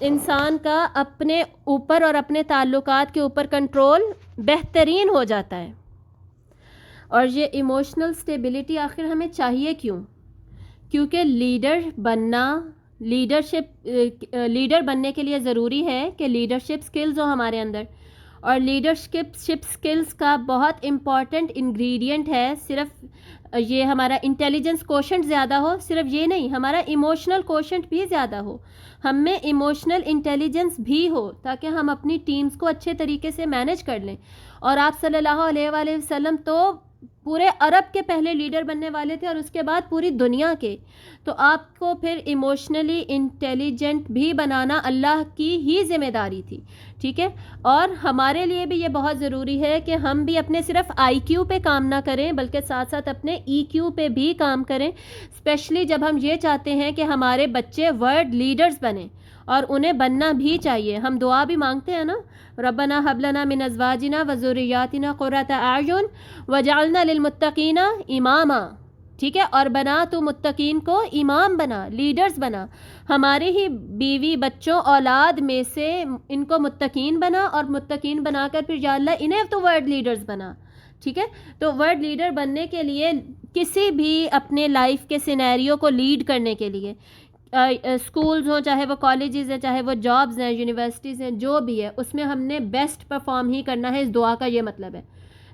انسان کا اپنے اوپر اور اپنے تعلقات کے اوپر کنٹرول بہترین ہو جاتا ہے. اور یہ ایموشنل سٹیبلٹی آخر ہمیں چاہیے کیوں؟ کیونکہ لیڈر بننے کے لیے ضروری ہے کہ لیڈرشپ سکلز ہو ہمارے اندر. اور لیڈرشپ سکلز کا بہت امپورٹنٹ انگریڈینٹ ہے صرف یہ ہمارا انٹیلیجنس کوشنٹ زیادہ ہو، صرف یہ نہیں، ہمارا ایموشنل کوشنٹ بھی زیادہ ہو، ہم میں ایموشنل انٹیلیجنس بھی ہو، تاکہ ہم اپنی ٹیمز کو اچھے طریقے سے مینیج کر لیں. اور آپ صلی اللہ علیہ وآلہ وسلم تو پورے عرب کے پہلے لیڈر بننے والے تھے، اور اس کے بعد پوری دنیا کے. تو آپ کو پھر ایموشنلی انٹیلیجنٹ بھی بنانا اللہ کی ہی ذمہ داری تھی. ٹھیک ہے، اور ہمارے لیے بھی یہ بہت ضروری ہے کہ ہم بھی اپنے صرف آئی کیو پہ کام نہ کریں بلکہ ساتھ ساتھ اپنے ای کیو پہ بھی کام کریں، اسپیشلی جب ہم یہ چاہتے ہیں کہ ہمارے بچے ورلڈ لیڈرز بنیں، اور انہیں بننا بھی چاہیے. ہم دعا بھی مانگتے ہیں نا، ربنا حب لنا من ازواجنا وذریاتنا قرۃ اعین وجعلنا للمتقین اماما. ٹھیک ہے، اور بنا تو متقین کو امام بنا، لیڈرز بنا، ہمارے ہی بیوی بچوں اولاد میں سے ان کو متقین بنا، اور متقین بنا کر پھر یا اللہ انہیں تو ورلڈ لیڈرز بنا. ٹھیک ہے، تو ورلڈ لیڈر بننے کے لیے کسی بھی اپنے لائف کے سینیریو کو لیڈ کرنے کے لیے، اسکولز ہوں، چاہے وہ کالجز ہیں، چاہے وہ جابز ہیں، یونیورسٹیز ہیں، جو بھی ہے اس میں ہم نے بیسٹ پرفارم ہی کرنا ہے. اس دعا کا یہ مطلب ہے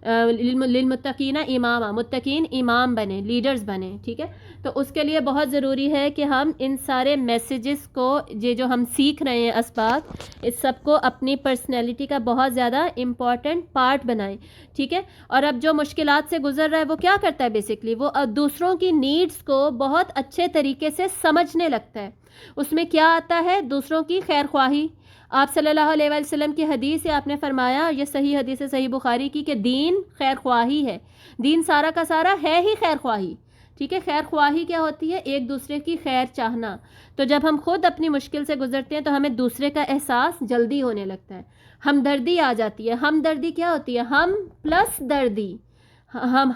للمتقین اماما، متقین امام بنے، لیڈرز بنے. ٹھیک ہے، تو اس کے لیے بہت ضروری ہے کہ ہم ان سارے میسیجز کو، یہ جو ہم سیکھ رہے ہیں اسباق، اس سب کو اپنی پرسنالٹی کا بہت زیادہ امپورٹنٹ پارٹ بنائیں. ٹھیک ہے، اور اب جو مشکلات سے گزر رہا ہے وہ کیا کرتا ہے؟ بیسکلی وہ دوسروں کی نیڈز کو بہت اچھے طریقے سے سمجھنے لگتا ہے. اس میں کیا آتا ہے؟ دوسروں کی خیر خواہی. آپ صلی اللہ علیہ وآلہ وسلم کی حدیث ہے، آپ نے فرمایا، اور یہ صحیح حدیث ہے صحیح بخاری کی، کہ دین خیر خواہی ہے. دین سارا کا سارا ہے ہی خیر خواہی. ٹھیک ہے، خیر خواہی کیا ہوتی ہے؟ ایک دوسرے کی خیر چاہنا. تو جب ہم خود اپنی مشکل سے گزرتے ہیں تو ہمیں دوسرے کا احساس جلدی ہونے لگتا ہے، ہمدردی آ جاتی ہے. ہمدردی کیا ہوتی ہے؟ ہم پلس دردی،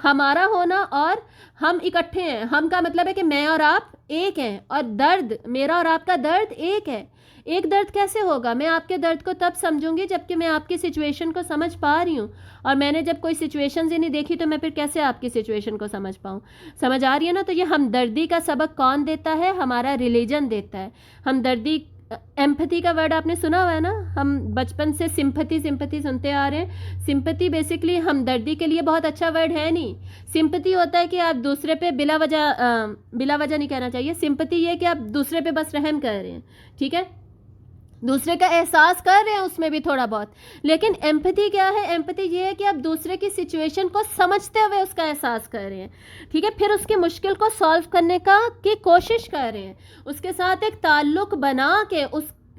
ہمارا ہونا اور ہم اکٹھے ہیں. ہم کا مطلب ہے کہ میں اور آپ ایک ہیں، اور درد میرا اور آپ کا درد ایک ہے. ایک درد کیسے ہوگا؟ میں آپ کے درد کو تب سمجھوں گی جب کہ میں آپ کی سچویشن کو سمجھ پا رہی ہوں، اور میں نے جب کوئی سچویشنز ہی نہیں دیکھی تو میں پھر کیسے آپ کی سچویشن کو سمجھ پاؤں؟ سمجھ آ رہی ہے نا؟ تو یہ ہمدردی کا سبق کون دیتا ہے؟ ہمارا ریلیجن دیتا ہے. ہمدردی ایمپتھی کا ورڈ آپ نے سنا ہوا ہے نا، ہم بچپن سے سمپتھی سنتے آ رہے ہیں. سمپتھی بیسکلی ہمدردی کے لیے بہت اچھا ورڈ ہے نہیں. سمپتھی ہوتا ہے کہ آپ دوسرے پہ بلا وجہ نہیں کہنا چاہیے. سمپتھی یہ کہ آپ دوسرے پہ بس رحم کر رہے ہیں، ٹھیک ہے، دوسرے کا احساس کر رہے ہیں اس میں بھی تھوڑا بہت. لیکن ایمپتھی کیا ہے؟ ایمپتھی یہ ہے کہ آپ دوسرے کی سچویشن کو سمجھتے ہوئے اس کا احساس کر رہے ہیں، ٹھیک ہے، پھر اس کی مشکل کو سالو کرنے کی کوشش کر رہے ہیں، اس کے ساتھ ایک تعلق بنا کے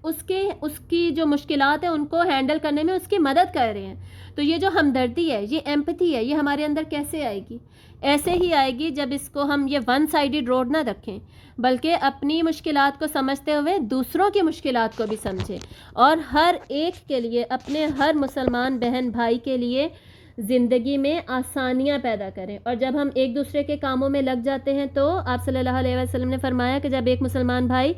اس کی جو مشکلات ہیں ان کو ہینڈل کرنے میں اس کی مدد کر رہے ہیں. تو یہ جو ہمدردی ہے، یہ ایمپتھی ہے، یہ ہمارے اندر کیسے آئے گی؟ ایسے ہی آئے گی جب اس کو ہم یہ ون سائیڈڈ روڈ نہ رکھیں، بلکہ اپنی مشکلات کو سمجھتے ہوئے دوسروں کی مشکلات کو بھی سمجھیں، اور ہر ایک کے لیے، اپنے ہر مسلمان بہن بھائی کے لیے زندگی میں آسانیاں پیدا کریں. اور جب ہم ایک دوسرے کے کاموں میں لگ جاتے ہیں تو آپ صلی اللہ علیہ وسلم نے فرمایا کہ جب ایک مسلمان بھائی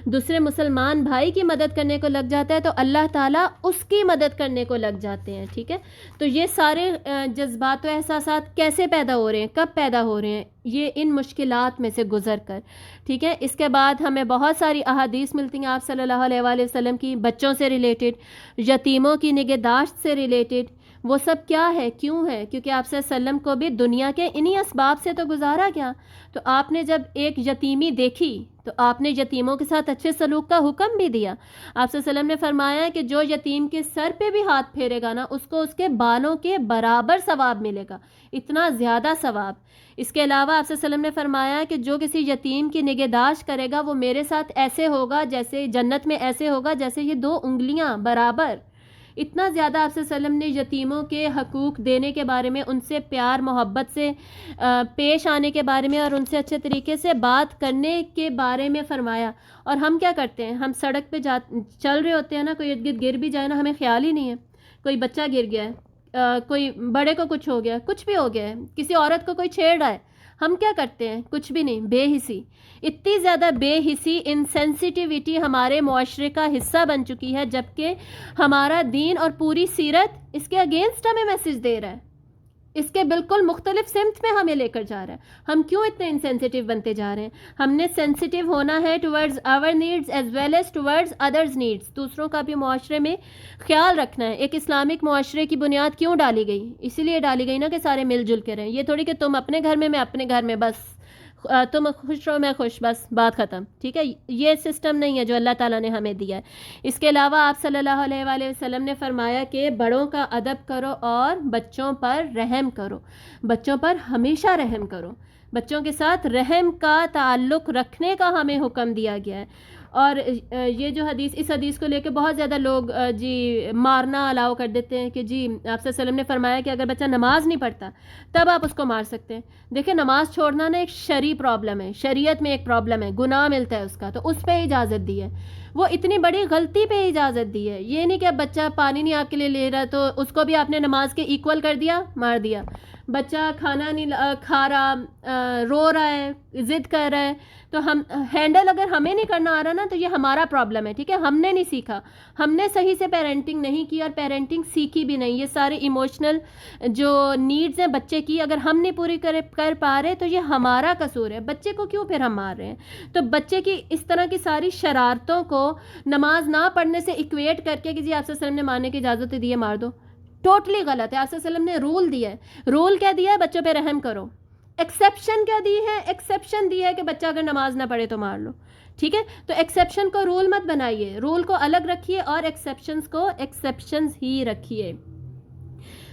دوسرے مسلمان بھائی کی مدد کرنے کو لگ جاتا ہے تو اللہ تعالیٰ اس کی مدد کرنے کو لگ جاتے ہیں، ٹھیک ہے. تو یہ سارے جذبات و احساسات کیسے پیدا ہو رہے ہیں، کب پیدا ہو رہے ہیں؟ یہ ان مشکلات میں سے گزر کر، ٹھیک ہے. اس کے بعد ہمیں بہت ساری احادیث ملتی ہیں آپ صلی اللہ علیہ وآلہ وسلم کی، بچوں سے ریلیٹڈ، یتیموں کی نگہداشت سے ریلیٹڈ. وہ سب کیا ہے، کیوں ہے؟ کیونکہ آپ صلی اللہ علیہ وسلم کو بھی دنیا کے انہی اسباب سے تو گزارا گیا. تو آپ نے جب ایک یتیمی دیکھی تو آپ نے یتیموں کے ساتھ اچھے سلوک کا حکم بھی دیا. آپ صلی اللہ علیہ وسلم نے فرمایا کہ جو یتیم کے سر پہ بھی ہاتھ پھیرے گا نا، اس کو اس کے بالوں کے برابر ثواب ملے گا، اتنا زیادہ ثواب. اس کے علاوہ آپ صلی اللہ علیہ وسلم نے فرمایا کہ جو کسی یتیم کی نگہداشت کرے گا وہ میرے ساتھ ایسے ہوگا جیسے جنت میں، ایسے ہوگا جیسے یہ 2 انگلیاں برابر. اتنا زیادہ آپ صلی اللہ علیہ وسلم نے یتیموں کے حقوق دینے کے بارے میں، ان سے پیار محبت سے پیش آنے کے بارے میں، اور ان سے اچھے طریقے سے بات کرنے کے بارے میں فرمایا. اور ہم کیا کرتے ہیں؟ ہم سڑک پہ چل رہے ہوتے ہیں نا، کوئی ارد گرد گر بھی جائے نا، ہمیں خیال ہی نہیں ہے. کوئی بچہ گر گیا ہے، کوئی بڑے کو کچھ ہو گیا، کچھ بھی ہو گیا ہے، کسی عورت کو کوئی چھیڑ رہا ہے، ہم کیا کرتے ہیں؟ کچھ بھی نہیں، بے حسی. اتنی زیادہ بے حسی، انسینسٹیوٹی ہمارے معاشرے کا حصہ بن چکی ہے، جبکہ ہمارا دین اور پوری سیرت اس کے اگینسٹ ہمیں میسج دے رہا ہے، اس کے بالکل مختلف سمت میں ہمیں لے کر جا رہا ہے. ہم کیوں اتنے انسینسٹیو بنتے جا رہے ہیں؟ ہم نے سینسٹیو ہونا ہے towards our needs as well as towards others needs. دوسروں کا بھی معاشرے میں خیال رکھنا ہے. ایک اسلامک معاشرے کی بنیاد کیوں ڈالی گئی؟ اسی لیے ڈالی گئی نا کہ سارے مل جل کے رہیں. یہ تھوڑی کہ تم اپنے گھر میں اپنے گھر میں، بس تم خوش رہو میں خوش، بس بات ختم، ٹھیک ہے. یہ سسٹم نہیں ہے جو اللہ تعالیٰ نے ہمیں دیا ہے. اس کے علاوہ آپ صلی اللہ علیہ وآلہ وسلم نے فرمایا کہ بڑوں کا ادب کرو اور بچوں پر رحم کرو. بچوں پر ہمیشہ رحم کرو، بچوں کے ساتھ رحم کا تعلق رکھنے کا ہمیں حکم دیا گیا ہے. اور یہ جو حدیث، اس حدیث کو لے کے بہت زیادہ لوگ مارنا الاؤ کر دیتے ہیں کہ جی آپ صلی اللہ علیہ وسلم نے فرمایا کہ اگر بچہ نماز نہیں پڑھتا تب آپ اس کو مار سکتے ہیں. دیکھیں، نماز چھوڑنا نا ایک شرعی پرابلم ہے، شریعت میں ایک پرابلم ہے، گناہ ملتا ہے اس کا، تو اس پہ اجازت دی ہے. وہ اتنی بڑی غلطی پہ اجازت دی ہے. یہ نہیں کہ اب بچہ پانی نہیں آپ کے لیے لے رہا تو اس کو بھی آپ نے نماز کے ایکول کر دیا، مار دیا. بچہ کھانا نہیں کھا رہا، رو رہا ہے، ضد کر رہا ہے، تو ہم ہینڈل اگر ہمیں نہیں کرنا آ رہا نا تو یہ ہمارا پرابلم ہے، ٹھیک ہے. ہم نے نہیں سیکھا، ہم نے صحیح سے پیرنٹنگ نہیں کی اور پیرنٹنگ سیکھی بھی نہیں. یہ سارے ایموشنل جو نیڈز ہیں بچے کی اگر ہم نہیں پوری کر پا رہے تو یہ ہمارا قصور ہے. بچے کو کیوں پھر ہم مار رہے ہیں؟ تو بچے کی اس طرح کی ساری شرارتوں کو نماز نہ پڑھنے سے ایکویٹ کر کے کہ جی آپ صلی اللہ علیہ وسلم نے مارنے کی اجازت دی ہے، مار دو، ٹوٹلی غلط ہے. آپ صلی اللہ علیہ وسلم نے رول دیا ہے. رول کیا دیا ہے؟ بچوں پہ رحم کرو. ایکسیپشن کیا دی ہے؟ ایکسیپشن دی ہے کہ بچہ اگر نماز نہ پڑھے تو مار لو، ٹھیک ہے. تو ایکسیپشن کو رول مت بنائیے، رول کو الگ رکھیے اور ایکسیپشنز کو ایکسیپشنز ہی رکھیے.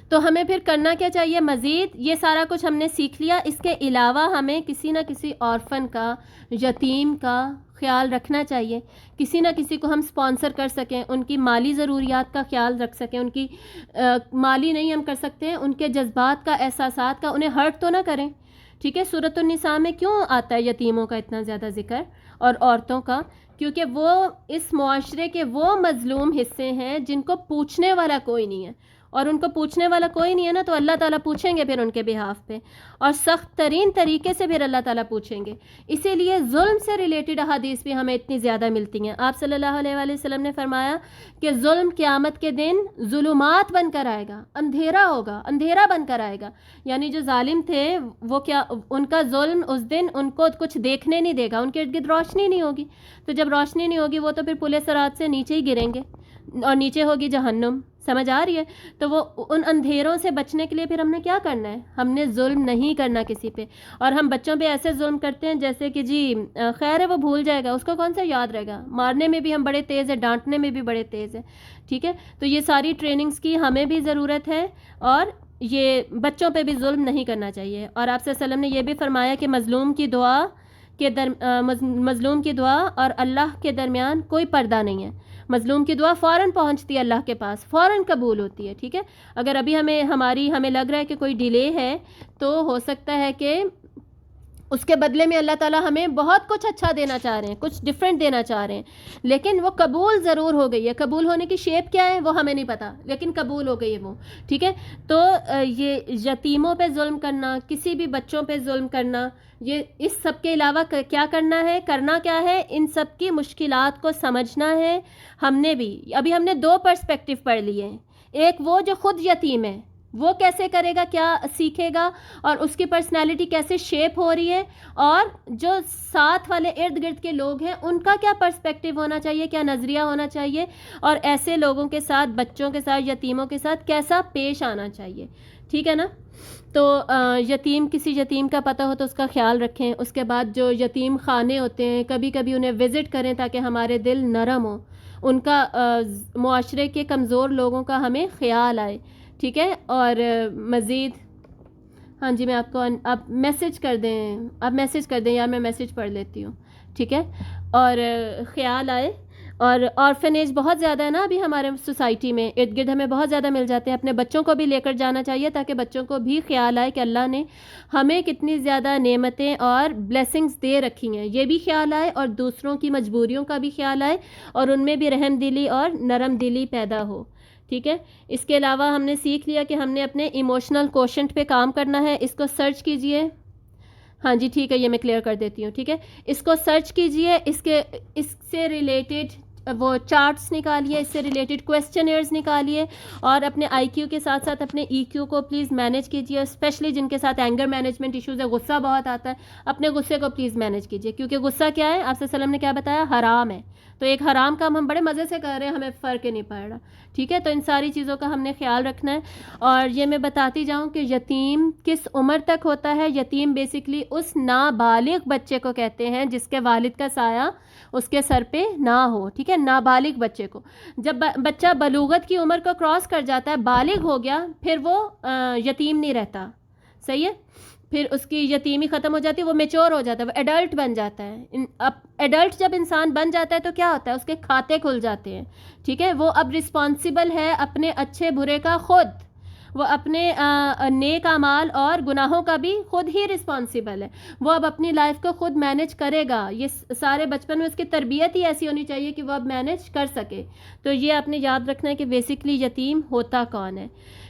تو ہمیں پھر کرنا کیا چاہیے مزید؟ یہ سارا کچھ ہم نے سیکھ لیا. اس کے علاوہ ہمیں کسی نہ کسی آرفن کا، یتیم کا خیال رکھنا چاہیے. کسی نہ کسی کو ہم سپانسر کر سکیں، ان کی مالی ضروریات کا خیال رکھ سکیں. ان کی مالی نہیں ہم کر سکتے ہیں، ان کے جذبات کا، احساسات کا، انہیں ہرٹ تو نہ کریں، ٹھیک ہے. سورۃ النساء میں کیوں آتا ہے یتیموں کا اتنا زیادہ ذکر اور عورتوں کا؟ کیونکہ وہ اس معاشرے کے وہ مظلوم حصے ہیں جن کو پوچھنے والا کوئی نہیں ہے. اور ان کو پوچھنے والا کوئی نہیں ہے نا، تو اللہ تعالیٰ پوچھیں گے پھر ان کے بہاف پہ، اور سخت ترین طریقے سے پھر اللہ تعالیٰ پوچھیں گے. اسی لیے ظلم سے ریلیٹڈ احادیث بھی ہمیں اتنی زیادہ ملتی ہیں. آپ صلی اللہ علیہ وآلہ وسلم نے فرمایا کہ ظلم قیامت کے دن ظلمات بن کر آئے گا، اندھیرا ہوگا، اندھیرا بن کر آئے گا. یعنی جو ظالم تھے وہ کیا، ان کا ظلم اس دن ان کو کچھ دیکھنے نہیں دے گا، ان کے ارد گرد روشنی نہیں ہوگی. تو جب روشنی نہیں ہوگی وہ تو پھر پل صراط سے نیچے ہی گریں گے، اور نیچے ہوگی جہنم. سمجھ آ رہی ہے؟ تو وہ ان اندھیروں سے بچنے کے لیے پھر ہم نے کیا کرنا ہے؟ ہم نے ظلم نہیں کرنا کسی پہ. اور ہم بچوں پہ ایسے ظلم کرتے ہیں جیسے کہ جی خیر ہے وہ بھول جائے گا، اس کو کون سا یاد رہے گا. مارنے میں بھی ہم بڑے تیز ہیں، ڈانٹنے میں بھی بڑے تیز ہیں. ٹھیک ہے، تو یہ ساری ٹریننگز کی ہمیں بھی ضرورت ہے، اور یہ بچوں پہ بھی ظلم نہیں کرنا چاہیے. اور آپ صلی اللہ علیہ وسلم نے یہ بھی فرمایا کہ مظلوم کی دعا اور اللہ کے درمیان کوئی پردہ نہیں ہے. مظلوم کی دعا فوراً پہنچتی ہے اللہ کے پاس، فوراً قبول ہوتی ہے. ٹھیک ہے، اگر ابھی ہمیں لگ رہا ہے کہ کوئی ڈیلے ہے، تو ہو سکتا ہے کہ اس کے بدلے میں اللہ تعالیٰ ہمیں بہت کچھ اچھا دینا چاہ رہے ہیں، کچھ ڈیفرنٹ دینا چاہ رہے ہیں، لیکن وہ قبول ضرور ہو گئی ہے. قبول ہونے کی شیپ کیا ہے وہ ہمیں نہیں پتہ، لیکن قبول ہو گئی ہے وہ. ٹھیک ہے، تو یہ یتیموں پہ ظلم کرنا، کسی بھی بچوں پہ ظلم کرنا، یہ اس سب کے علاوہ کیا کرنا ہے؟ ان سب کی مشکلات کو سمجھنا ہے. ہم نے دو پرسپیکٹیو پڑھ لیے ہیں. ایک وہ جو خود یتیم ہے، وہ کیسے کرے گا، کیا سیکھے گا، اور اس کی پرسنالٹی کیسے شیپ ہو رہی ہے، اور جو ساتھ والے ارد گرد کے لوگ ہیں ان کا کیا پرسپیکٹیو ہونا چاہیے، کیا نظریہ ہونا چاہیے، اور ایسے لوگوں کے ساتھ، بچوں کے ساتھ، یتیموں کے ساتھ کیسا پیش آنا چاہیے. ٹھیک ہے نا؟ تو کسی یتیم کا پتہ ہو تو اس کا خیال رکھیں. اس کے بعد جو یتیم خانے ہوتے ہیں کبھی کبھی انہیں وزٹ کریں تاکہ ہمارے دل نرم ہوں، ان کا معاشرے کے کمزور لوگوں کا ہمیں خیال آئے. ٹھیک ہے، اور مزید ہاں جی، میں آپ کو آپ میسج کر دیں یار، میں میسج پڑھ لیتی ہوں. ٹھیک ہے، اور خیال آئے. اور آرفنیج بہت زیادہ ہے نا ابھی ہمارے سوسائٹی میں، ارد گرد ہمیں بہت زیادہ مل جاتے ہیں. اپنے بچوں کو بھی لے کر جانا چاہیے تاکہ بچوں کو بھی خیال آئے کہ اللہ نے ہمیں کتنی زیادہ نعمتیں اور بلیسنگز دے رکھی ہیں، یہ بھی خیال آئے، اور دوسروں کی مجبوریوں کا بھی خیال آئے، اور ان میں بھی رحم دلی اور نرم دلی پیدا ہو. ٹھیک ہے، اس کے علاوہ ہم نے سیکھ لیا کہ ہم نے اپنے ایموشنل کوشنٹ پہ کام کرنا ہے. اس کو سرچ کیجئے. ہاں جی ٹھیک ہے، یہ میں کلیئر کر دیتی ہوں. ٹھیک ہے، اس کو سرچ کیجئے. اس سے ریلیٹڈ وہ چارٹس نکالیے، اس سے ریلیٹڈ کویسچنیئرز نکالیے، اور اپنے آئی کیو کے ساتھ ساتھ اپنے ای کیو کو پلیز مینیج کیجئے. اسپیشلی جن کے ساتھ اینگر مینجمنٹ ایشوز ہے، غصہ بہت آتا ہے، اپنے غصے کو پلیز مینیج کیجئے. کیونکہ غصہ کیا ہے؟ آپ صلی اللہ علیہ وسلم نے کیا بتایا؟ حرام ہے. تو ایک حرام کام ہم بڑے مزے سے کر رہے ہیں، ہمیں فرق ہی نہیں پڑ رہا. ٹھیک ہے، تو ان ساری چیزوں کا ہم نے خیال رکھنا ہے. اور یہ میں بتاتی جاؤں کہ یتیم کس عمر تک ہوتا ہے. یتیم بیسکلی اس نابالغ بچے کو کہتے ہیں جس کے والد کا سایہ اس کے سر پہ نہ ہو. ٹھیک ہے، نابالغ بچے کو. جب بچہ بلوغت کی عمر کو کراس کر جاتا ہے، بالغ ہو گیا، پھر وہ یتیم نہیں رہتا. صحیح ہے، پھر اس کی یتیمی ختم ہو جاتی ہے، وہ میچور ہو جاتا ہے، وہ ایڈلٹ بن جاتا ہے. اب ایڈلٹ جب انسان بن جاتا ہے تو کیا ہوتا ہے؟ اس کے کھاتے کھل جاتے ہیں. ٹھیک ہے، وہ اب رسپانسیبل ہے اپنے اچھے برے کا خود، وہ اپنے نیک اعمال اور گناہوں کا بھی خود ہی رسپانسیبل ہے. وہ اب اپنی لائف کو خود مینیج کرے گا. یہ سارے بچپن میں اس کی تربیت ہی ایسی ہونی چاہیے کہ وہ اب مینیج کر سکے. تو یہ آپ نے یاد رکھنا ہے کہ بیسکلی یتیم ہوتا کون ہے.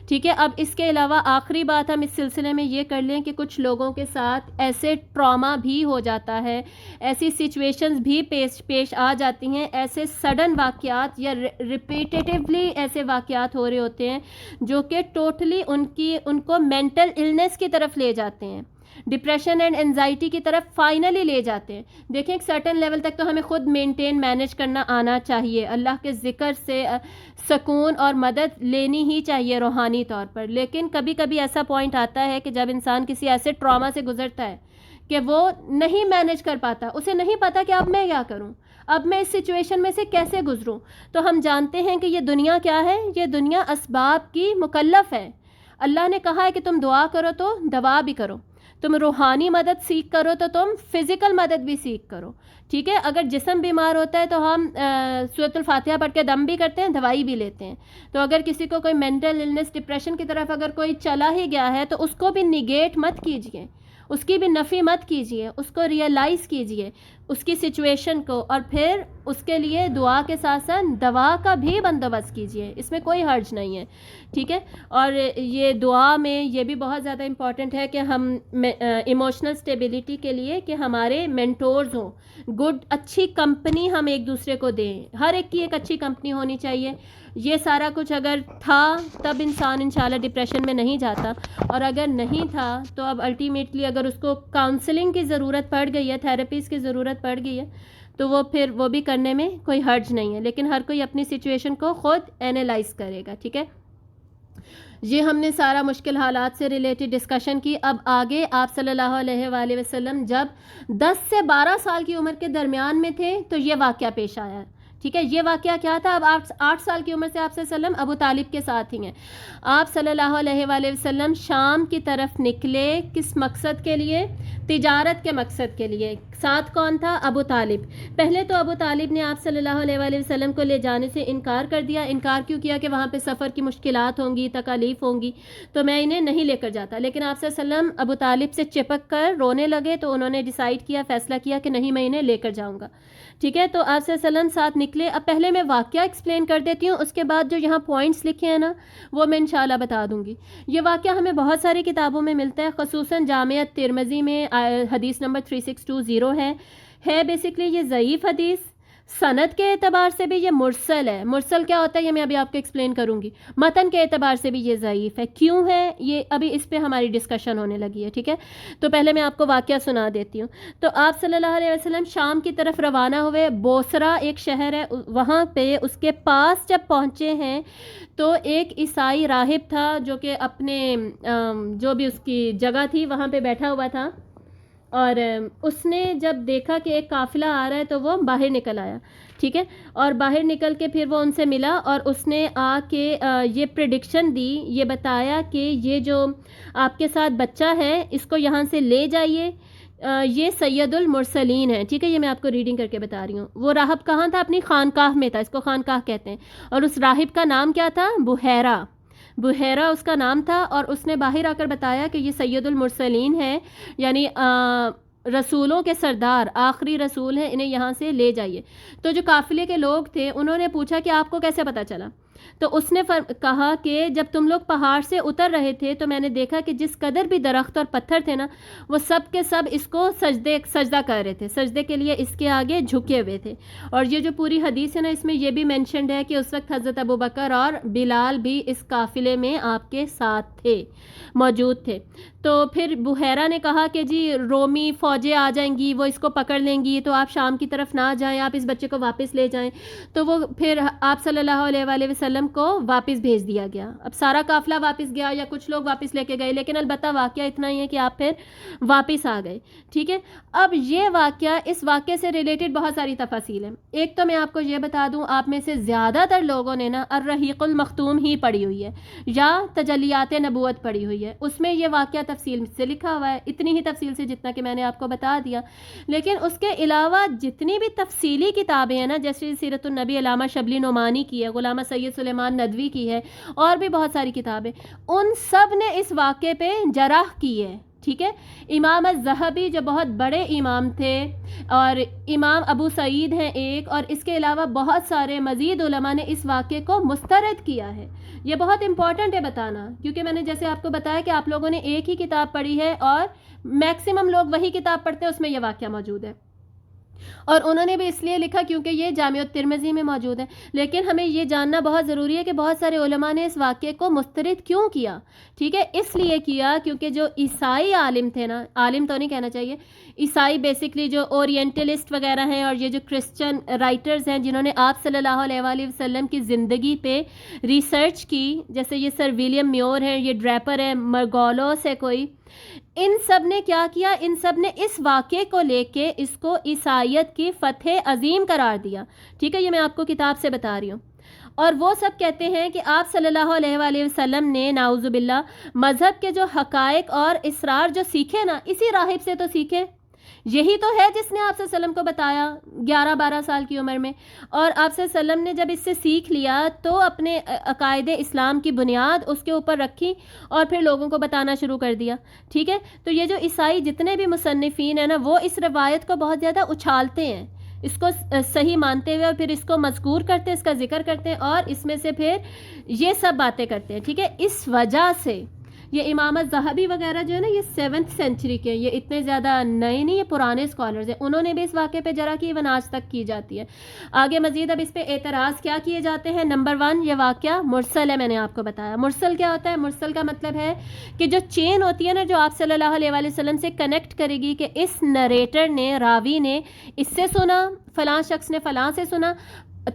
ٹھیک ہے، اب اس کے علاوہ آخری بات ہم اس سلسلے میں یہ کر لیں کہ کچھ لوگوں کے ساتھ ایسے ٹراما بھی ہو جاتا ہے، ایسی سچویشنز بھی پیش آ جاتی ہیں، ایسے سڈن واقعات یا ریپیٹیٹیولی ایسے واقعات ہو رہے ہوتے ہیں جو کہ ٹوٹلی ان کو مینٹل النس کی طرف لے جاتے ہیں، ڈپریشن اینڈ انزائٹی کی طرف فائنلی لے جاتے ہیں. دیکھیں ایک سرٹن لیول تک تو ہمیں خود مینج کرنا آنا چاہیے. اللہ کے ذکر سے سکون اور مدد لینی ہی چاہیے روحانی طور پر. لیکن کبھی کبھی ایسا پوائنٹ آتا ہے کہ جب انسان کسی ایسے ٹراما سے گزرتا ہے کہ وہ نہیں مینیج کر پاتا، اسے نہیں پتا کہ اب میں کیا کروں، اب میں اس سچویشن میں سے کیسے گزروں. تو ہم جانتے ہیں کہ یہ دنیا کیا ہے؟ یہ دنیا اسباب کی مکلف ہے. اللہ نے کہا ہے کہ تم دعا کرو تو دوا بھی کرو، تم روحانی مدد سیکھ کرو تو تم فزیکل مدد بھی سیکھ کرو. ٹھیک ہے. اگر جسم بیمار ہوتا ہے تو ہم سورۃ الفاتحہ پڑھ کے دم بھی کرتے ہیں, دوائی بھی لیتے ہیں. تو اگر کسی کو کوئی مینٹل النس, ڈپریشن کی طرف اگر کوئی چلا ہی گیا ہے تو اس کو بھی نگیٹ مت کیجیے, اس کی بھی نفی مت کیجیے, اس کو ریئلائز کیجیے اس کی سچویشن کو, اور پھر اس کے لیے دعا کے ساتھ ساتھ دوا کا بھی بندوبست کیجیے, اس میں کوئی حرج نہیں ہے. ٹھیک ہے. اور یہ دعا میں یہ بھی بہت زیادہ امپورٹنٹ ہے کہ ہم ایموشنل اسٹیبلٹی کے لیے کہ ہمارے مینٹورز ہوں, گڈ اچھی کمپنی ہم ایک دوسرے کو دیں, ہر ایک کی ایک اچھی کمپنی ہونی چاہیے. یہ سارا کچھ اگر تھا تب انسان انشاءاللہ ڈپریشن میں نہیں جاتا, اور اگر نہیں تھا تو اب الٹیمیٹلی اگر اس کو کاؤنسلنگ کی ضرورت پڑ گئی ہے, تھراپیز کی ضرورت پڑ گئی ہے, تو وہ پھر وہ بھی کرنے میں کوئی حرج نہیں ہے. لیکن ہر کوئی اپنی سچویشن کو خود اینالائز کرے گا. ٹھیک ہے. یہ ہم نے سارا مشکل حالات سے ریلیٹڈ ڈسکشن کی. اب آگے آپ صلی اللہ علیہ وآلہ وسلم جب 10 سے 12 سال کی عمر کے درمیان میں تھے تو یہ واقعہ پیش آیا. ٹھیک ہے. یہ واقعہ کیا تھا؟ اب 8 سال کی عمر سے آپ صلی اللہ علیہ وسلم ابو طالب کے ساتھ ہی ہیں. آپ صلی اللہ علیہ وآلہ وسلم شام کی طرف نکلے, کس مقصد کے لیے؟ تجارت کے مقصد کے لیے. ساتھ کون تھا؟ ابو طالب. پہلے تو ابو طالب نے آپ صلی اللہ علیہ وآلہ وسلم کو لے جانے سے انکار کر دیا. انکار کیوں کیا؟ کہ وہاں پہ سفر کی مشکلات ہوں گی, تکالیف ہوں گی, تو میں انہیں نہیں لے کر جاتا. لیکن آپ صلی اللہ علیہ وسلم ابو طالب سے چپک کر رونے لگے, تو انہوں نے ڈیسائیڈ کیا, فیصلہ کیا کہ نہیں, میں انہیں لے کر جاؤں گا. ٹھیک ہے. تو آپ صلی اللہ علیہ وسلم ساتھ نکلے. اب پہلے میں واقعہ ایکسپلین کر دیتی ہوں, اس کے بعد جو یہاں پوائنٹس لکھے ہیں نا وہ میں انشاءاللہ بتا دوں گی. یہ واقعہ ہمیں بہت ساری کتابوں میں ملتا ہے, خصوصاً جامعہ ترمذی میں حدیث نمبر 3620 ہے بیسکلی یہ ضعیف حدیث. سند کے اعتبار سے بھی یہ مرسل ہے. مرسل کیا ہوتا ہے یہ میں ابھی آپ کو ایکسپلین کروں گی. متن کے اعتبار سے بھی یہ ضعیف ہے. کیوں ہے یہ ابھی اس پہ ہماری ڈسکشن ہونے لگی ہے. ٹھیک ہے. تو پہلے میں آپ کو واقعہ سنا دیتی ہوں. تو آپ صلی اللہ علیہ وسلم شام کی طرف روانہ ہوئے. بوسرا ایک شہر ہے, وہاں پہ اس کے پاس جب پہنچے ہیں تو ایک عیسائی راہب تھا جو کہ اپنے جو بھی اس کی جگہ تھی وہاں پہ بیٹھا ہوا تھا, اور اس نے جب دیکھا کہ ایک قافلہ آ رہا ہے تو وہ باہر نکل آیا. ٹھیک ہے. اور باہر نکل کے پھر وہ ان سے ملا, اور اس نے آ کے یہ پریڈکشن دی, یہ بتایا کہ یہ جو آپ کے ساتھ بچہ ہے اس کو یہاں سے لے جائیے, یہ سید المرسلین ہے. ٹھیک ہے. یہ میں آپ کو ریڈنگ کر کے بتا رہی ہوں. وہ راہب کہاں تھا؟ اپنی خانقاہ میں تھا, اس کو خانقاہ کہتے ہیں. اور اس راہب کا نام کیا تھا؟ بحیرہ اس کا نام تھا. اور اس نے باہر آ کر بتایا کہ یہ سید المرسلین ہے, یعنی رسولوں کے سردار, آخری رسول ہیں, انہیں یہاں سے لے جائیے. تو جو قافلے کے لوگ تھے انہوں نے پوچھا کہ آپ کو کیسے پتہ چلا؟ تو اس نے کہا کہ جب تم لوگ پہاڑ سے اتر رہے تھے تو میں نے دیکھا کہ جس قدر بھی درخت اور پتھر تھے نا وہ سب کے سب اس کو سجدہ کر رہے تھے, سجدے کے لیے اس کے آگے جھکے ہوئے تھے. اور یہ جو پوری حدیث ہے نا اس میں یہ بھی مینشنڈ ہے کہ اس وقت حضرت ابوبکر اور بلال بھی اس قافلے میں آپ کے ساتھ تھے, موجود تھے. تو پھر بحیرہ نے کہا کہ جی رومی فوجیں آ جائیں گی, وہ اس کو پکڑ لیں گی, تو آپ شام کی طرف نہ جائیں, آپ اس بچے کو واپس لے جائیں. تو وہ پھر آپ صلی اللہ علیہ وآلہ وسلم کو واپس بھیج دیا گیا. اب سارا قافلہ واپس گیا یا کچھ لوگ واپس لے کے گئے, لیکن البتہ واقعہ اتنا ہی ہے کہ آپ پھر واپس آ گئے. ٹھیک ہے. اب یہ واقعہ, اس واقعے سے ریلیٹڈ بہت ساری تفاصیل ہیں. ایک تو میں آپ کو یہ بتا دوں, آپ میں سے زیادہ تر لوگوں نے نا الرحیق المختوم ہی پڑھی ہوئی ہے یا تجلیات نبوت پڑھی ہوئی ہے. اس میں یہ واقعہ تفصیل سے لکھا ہوا ہے, اتنی ہی تفصیل سے جتنا کہ میں نے آپ کو بتا دیا. لیکن اس کے علاوہ جتنی بھی تفصیلی کتابیں ہیں نا, جیسے سیرت النبی علامہ شبلی نعمانی کی ہے, غلامہ سید سلیمان ندوی کی ہے, اور بھی بہت ساری کتابیں, ان سب نے اس واقعے پہ جرح کی ہے. ٹھیک ہے. امام الذہبی جو بہت بڑے امام تھے, اور امام ابو سعید ہیں ایک, اور اس کے علاوہ بہت سارے مزید علماء نے اس واقعے کو مسترد کیا ہے. یہ بہت امپورٹنٹ ہے بتانا, کیونکہ میں نے جیسے آپ کو بتایا کہ آپ لوگوں نے ایک ہی کتاب پڑھی ہے اور میکسیمم لوگ وہی کتاب پڑھتے ہیں, اس میں یہ واقعہ موجود ہے. اور انہوں نے بھی اس لیے لکھا کیونکہ یہ جامعہ ترمذی میں موجود ہے. لیکن ہمیں یہ جاننا بہت ضروری ہے کہ بہت سارے علماء نے اس واقعے کو مسترد کیوں کیا. ٹھیک ہے. اس لیے کیا کیونکہ جو عیسائی عالم تھے نا, عالم تو نہیں کہنا چاہیے, عیسائی بیسکلی جو اورینٹلسٹ وغیرہ ہیں, اور یہ جو کرسچن رائٹرز ہیں جنہوں نے آپ صلی اللہ علیہ وآلہ وسلم کی زندگی پہ ریسرچ کی, جیسے یہ سر ولیم میور ہے, یہ ڈریپر ہے, مرگولوس ہے کوئی, ان سب نے کیا کیا, ان سب نے اس واقعے کو لے کے اس کو عیسائیت کی فتح عظیم قرار دیا. ٹھیک ہے. یہ میں آپ کو کتاب سے بتا رہی ہوں. اور وہ سب کہتے ہیں کہ آپ صلی اللہ علیہ وآلہ وسلم نے نعوذ باللہ مذہب کے جو حقائق اور اسرار جو سیکھے نا, اسی راہب سے تو سیکھے. یہی تو ہے جس نے آپ صلی اللہ علیہ وسلم کو بتایا 11-12 سال کی عمر میں، اور آپ صلی اللہ علیہ وسلم نے جب اس سے سیکھ لیا تو اپنے عقائد اسلام کی بنیاد اس کے اوپر رکھی اور پھر لوگوں کو بتانا شروع کر دیا. ٹھیک ہے، تو یہ جو عیسائی جتنے بھی مصنفین ہیں نا، وہ اس روایت کو بہت زیادہ اچھالتے ہیں، اس کو صحیح مانتے ہوئے، اور پھر اس کو مذکور کرتے ہیں، اس کا ذکر کرتے ہیں، اور اس میں سے پھر یہ سب باتیں کرتے ہیں. ٹھیک ہے، اس وجہ سے یہ امام الذہبی وغیرہ جو ہے نا، یہ 7th سینچری کے، یہ اتنے زیادہ نئے نہیں، یہ پرانے اسکالرز ہیں، انہوں نے بھی اس واقعے پہ جرا کی، ایون آج تک کی جاتی ہے. آگے مزید اب اس پہ اعتراض کیا کیے جاتے ہیں. نمبر 1، یہ واقعہ مرسل ہے. میں نے آپ کو بتایا مرسل کیا ہوتا ہے. مرسل کا مطلب ہے کہ جو چین ہوتی ہے نا، جو آپ صلی اللہ علیہ وآلہ وسلم سے کنیکٹ کرے گی کہ اس نریٹر نے، راوی نے اس سے سنا، فلاں شخص نے فلاں سے سنا،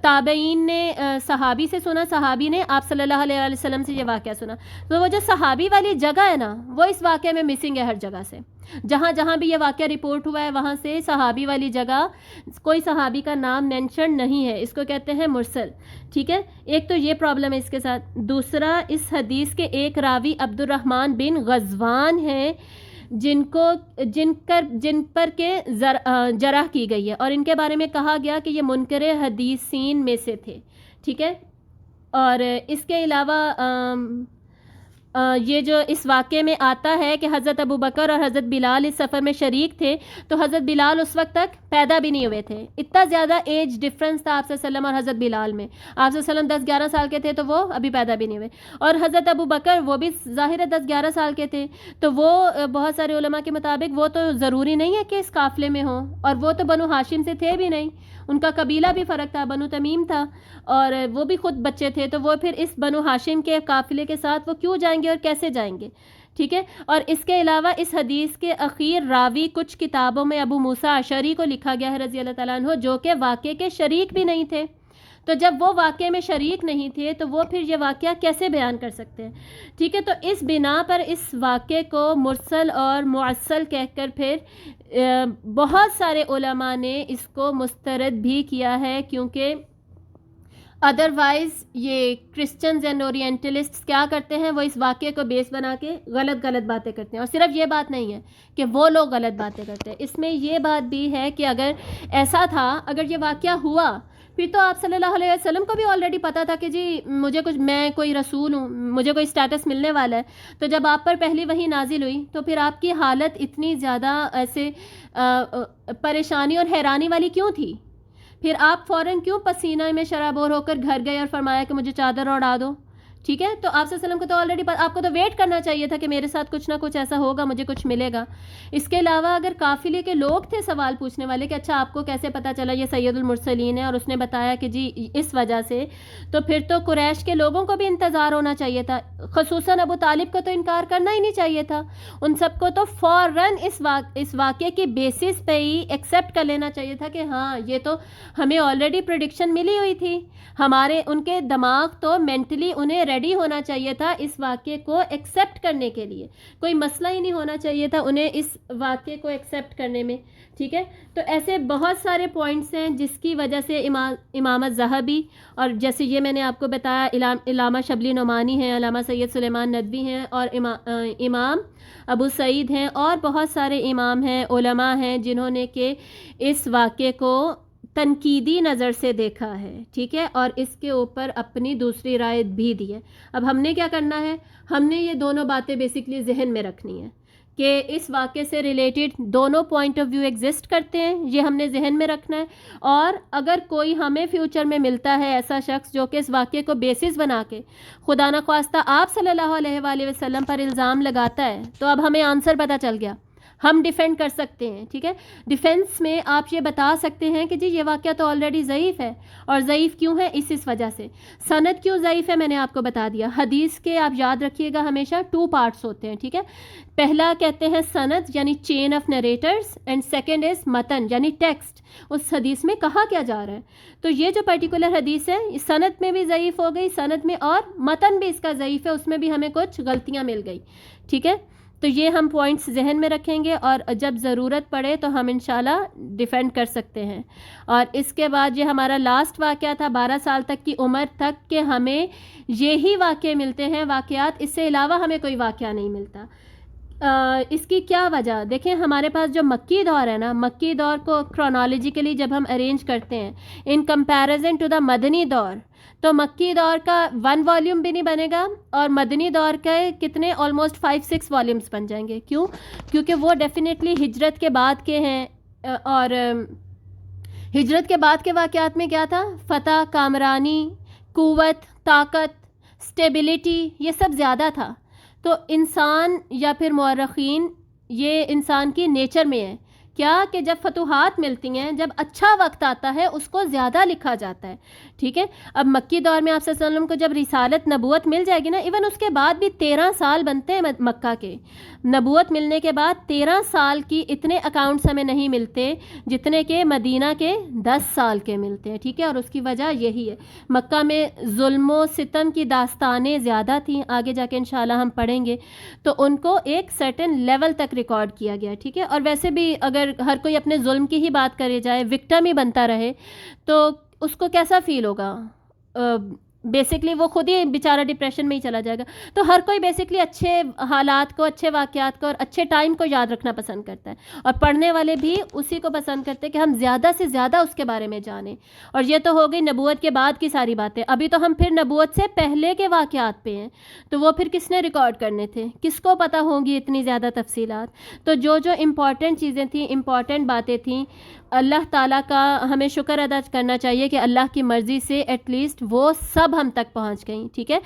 تابعین نے صحابی سے سنا، صحابی نے آپ صلی اللہ علیہ وآلہ وسلم سے یہ واقعہ سنا. تو وہ جو صحابی والی جگہ ہے نا، وہ اس واقعے میں مسنگ ہے. ہر جگہ سے جہاں جہاں بھی یہ واقعہ رپورٹ ہوا ہے، وہاں سے صحابی والی جگہ کوئی صحابی کا نام مینشن نہیں ہے. اس کو کہتے ہیں مرسل. ٹھیک ہے، ایک تو یہ پرابلم ہے اس کے ساتھ. دوسرا، اس حدیث کے ایک راوی عبد الرحمن بن غزوان ہیں، جن پر کے جرح کی گئی ہے، اور ان کے بارے میں کہا گیا کہ یہ منکر حدیثین میں سے تھے. ٹھیک ہے، اور اس کے علاوہ یہ جو اس واقعے میں آتا ہے کہ حضرت ابو بکر اور حضرت بلال اس سفر میں شریک تھے، تو حضرت بلال اس وقت تک پیدا بھی نہیں ہوئے تھے. اتنا زیادہ ایج ڈفرنس تھا آپ صلی اللہ علیہ وسلم اور حضرت بلال میں. آپ صلی اللہ علیہ وسلم 10-11 سال کے تھے تو وہ ابھی پیدا بھی نہیں ہوئے، اور حضرت ابو بکر وہ بھی ظاہر ہے 10-11 سال کے تھے. تو وہ بہت سارے علماء کے مطابق وہ تو ضروری نہیں ہے کہ اس قافلے میں ہوں، اور وہ تو بنو ہاشم سے تھے بھی نہیں، ان کا قبیلہ بھی فرق تھا، بنو تمیم تھا، اور وہ بھی خود بچے تھے. تو وہ پھر اس بنو ہاشم کے قافلے کے ساتھ وہ کیوں جائیں گے اور کیسے جائیں گے. ٹھیک ہے، اور اس کے علاوہ اس حدیث کے اخیر راوی کچھ کتابوں میں ابو موسیٰ اشعری کو لکھا گیا ہے رضی اللہ تعالیٰ عنہ، جو کہ واقعے کے شریک بھی نہیں تھے. تو جب وہ واقعے میں شریک نہیں تھے تو وہ پھر یہ واقعہ کیسے بیان کر سکتے ہیں. ٹھیک ہے، تو اس بنا پر اس واقعے کو مرسل اور معسل کہہ کر پھر بہت سارے علماء نے اس کو مسترد بھی کیا ہے، کیونکہ ادروائز یہ کرسچنز اینڈ اورینٹلسٹ کیا کرتے ہیں، وہ اس واقعے کو بیس بنا کے غلط باتیں کرتے ہیں. اور صرف یہ بات نہیں ہے کہ وہ لوگ غلط باتیں کرتے ہیں، اس میں یہ بات بھی ہے کہ اگر ایسا تھا، اگر یہ واقعہ ہوا، پھر تو آپ صلی اللہ علیہ وسلم کو بھی آلریڈی پتہ تھا کہ جی میں کوئی رسول ہوں، مجھے کوئی اسٹیٹس ملنے والا ہے. تو جب آپ پر پہلی وحی نازل ہوئی تو پھر آپ کی حالت اتنی زیادہ ایسے پریشانی اور حیرانی والی کیوں تھی؟ پھر آپ فوراً کیوں پسینہ میں شرابور ہو کر گھر گئے اور فرمایا کہ مجھے چادر اڑا دو؟ ٹھیک ہے، تو آپ صلی اللہ علیہ وسلم کو تو آلریڈی آپ کو تو ویٹ کرنا چاہیے تھا کہ میرے ساتھ کچھ نہ کچھ ایسا ہوگا، مجھے کچھ ملے گا. اس کے علاوہ اگر قافلے کے لوگ تھے سوال پوچھنے والے کہ اچھا آپ کو کیسے پتہ چلا یہ سید المرسلین ہے، اور اس نے بتایا کہ جی اس وجہ سے، تو پھر تو قریش کے لوگوں کو بھی انتظار ہونا چاہیے تھا، خصوصاً ابو طالب کو تو انکار کرنا ہی نہیں چاہیے تھا. ان سب کو تو فوراً اس واقعے کی بیسس پہ ہی ایکسیپٹ کر لینا چاہیے تھا کہ ہاں یہ تو ہمیں آلریڈی پریڈکشن ملی ہوئی تھی. ان کے دماغ تو مینٹلی انہیں ریڈی ہونا چاہیے تھا اس واقعے کو ایکسیپٹ کرنے کے لیے، کوئی مسئلہ ہی نہیں ہونا چاہیے تھا انہیں اس واقعے کو ایکسیپٹ کرنے میں. ٹھیک ہے، تو ایسے بہت سارے پوائنٹس ہیں جس کی وجہ سے امام الذہبی، اور جیسے یہ میں نے آپ کو بتایا علامہ شبلی نعمانی ہیں، علامہ سید سلیمان ندوی ہیں، اور امام ابو سعید ہیں، اور بہت سارے امام ہیں، علماء ہیں، جنہوں نے کہ اس واقعے کو تنقیدی نظر سے دیکھا ہے. ٹھیک ہے، اور اس کے اوپر اپنی دوسری رائے بھی دی ہے. اب ہم نے کیا کرنا ہے، ہم نے یہ دونوں باتیں بیسکلی ذہن میں رکھنی ہے کہ اس واقعے سے ریلیٹڈ دونوں پوائنٹ آف ویو ایگزسٹ کرتے ہیں، یہ ہم نے ذہن میں رکھنا ہے. اور اگر کوئی ہمیں فیوچر میں ملتا ہے ایسا شخص جو کہ اس واقعے کو بیسس بنا کے خدا نخواستہ آپ صلی اللہ علیہ وآلہ وسلم پر الزام لگاتا ہے، تو اب ہمیں آنسر پتہ چل گیا، ہم ڈیفینڈ کر سکتے ہیں. ٹھیک ہے، ڈیفینس میں آپ یہ بتا سکتے ہیں کہ جی یہ واقعہ تو آلریڈی ضعیف ہے، اور ضعیف کیوں ہے، اس وجہ سے. سند کیوں ضعیف ہے میں نے آپ کو بتا دیا. حدیث کے آپ یاد رکھیے گا ہمیشہ 2 پارٹس ہوتے ہیں. ٹھیک ہے، پہلا کہتے ہیں سند یعنی chain of narrators, and second is متن یعنی ٹیکسٹ، اس حدیث میں کہا کیا جا رہا ہے. تو یہ جو پرٹیکولر حدیث ہے سند میں بھی ضعیف ہو گئی، سند میں، اور متن بھی اس کا ضعیف ہے، اس میں بھی ہمیں کچھ غلطیاں مل گئی. ٹھیک ہے، تو یہ ہم پوائنٹس ذہن میں رکھیں گے، اور جب ضرورت پڑے تو ہم انشاءاللہ ڈیفینڈ کر سکتے ہیں. اور اس کے بعد یہ ہمارا لاسٹ واقعہ تھا 12 سال تک کی عمر تک کہ ہمیں یہی واقعے ملتے ہیں، واقعات، اس سے علاوہ ہمیں کوئی واقعہ نہیں ملتا. اس کی کیا وجہ دیکھیں، ہمارے پاس جو مکی دور ہے نا، مکی دور کو کرونالوجیکلی جب ہم ارینج کرتے ہیں ان کمپیریزن ٹو دا مدنی دور، تو مکی دور کا 1 والیوم بھی نہیں بنے گا، اور مدنی دور کے کتنے آلموسٹ 5-6 والیومس بن جائیں گے. کیوں؟ کیونکہ وہ ڈیفینیٹلی ہجرت کے بعد کے ہیں، اور ہجرت کے بعد کے واقعات میں کیا تھا؟ فتح، کامرانی، قوت، طاقت، سٹیبلٹی، یہ سب زیادہ تھا. تو انسان یا پھر مورخین، یہ انسان کی نیچر میں ہے کیا کہ جب فتوحات ملتی ہیں، جب اچھا وقت آتا ہے اس کو زیادہ لکھا جاتا ہے. ٹھیک ہے. اب مکی دور میں آپ صلی اللہ علیہ وسلم کو جب رسالت نبوت مل جائے گی نا، ایون اس کے بعد بھی 13 سال بنتے ہیں مکہ کے. نبوت ملنے کے بعد 13 سال کی اتنے اکاؤنٹس ہمیں نہیں ملتے جتنے کہ مدینہ کے 10 سال کے ملتے ہیں. ٹھیک ہے. اور اس کی وجہ یہی ہے، مکہ میں ظلم و ستم کی داستانیں زیادہ تھیں، آگے جا کے انشاءاللہ ہم پڑھیں گے. تو ان کو ایک سرٹن لیول تک ریکارڈ کیا گیا. ٹھیک ہے. اور ویسے بھی اگر ہر کوئی اپنے ظلم کی ہی بات کرے جائے، وکٹم ہی بنتا رہے، تو اس کو کیسا فیل ہوگا؟ بیسکلی وہ خود ہی بیچارہ ڈپریشن میں ہی چلا جائے گا. تو ہر کوئی بیسکلی اچھے حالات کو، اچھے واقعات کو اور اچھے ٹائم کو یاد رکھنا پسند کرتا ہے، اور پڑھنے والے بھی اسی کو پسند کرتے ہیں کہ ہم زیادہ سے زیادہ اس کے بارے میں جانیں. اور یہ تو ہو گئی نبوت کے بعد کی ساری باتیں. ابھی تو ہم پھر نبوت سے پہلے کے واقعات پہ ہیں، تو وہ پھر کس نے ریکارڈ کرنے تھے؟ کس کو پتہ ہوں گی اتنی زیادہ تفصیلات؟ تو جو امپورٹنٹ چیزیں تھیں، امپورٹنٹ باتیں تھیں، اللہ تعالیٰ کا ہمیں شکر ادا کرنا چاہیے کہ اللہ کی مرضی سے ایٹ لیسٹ وہ سب ہم تک پہنچ گئیں. ٹھیک ہے.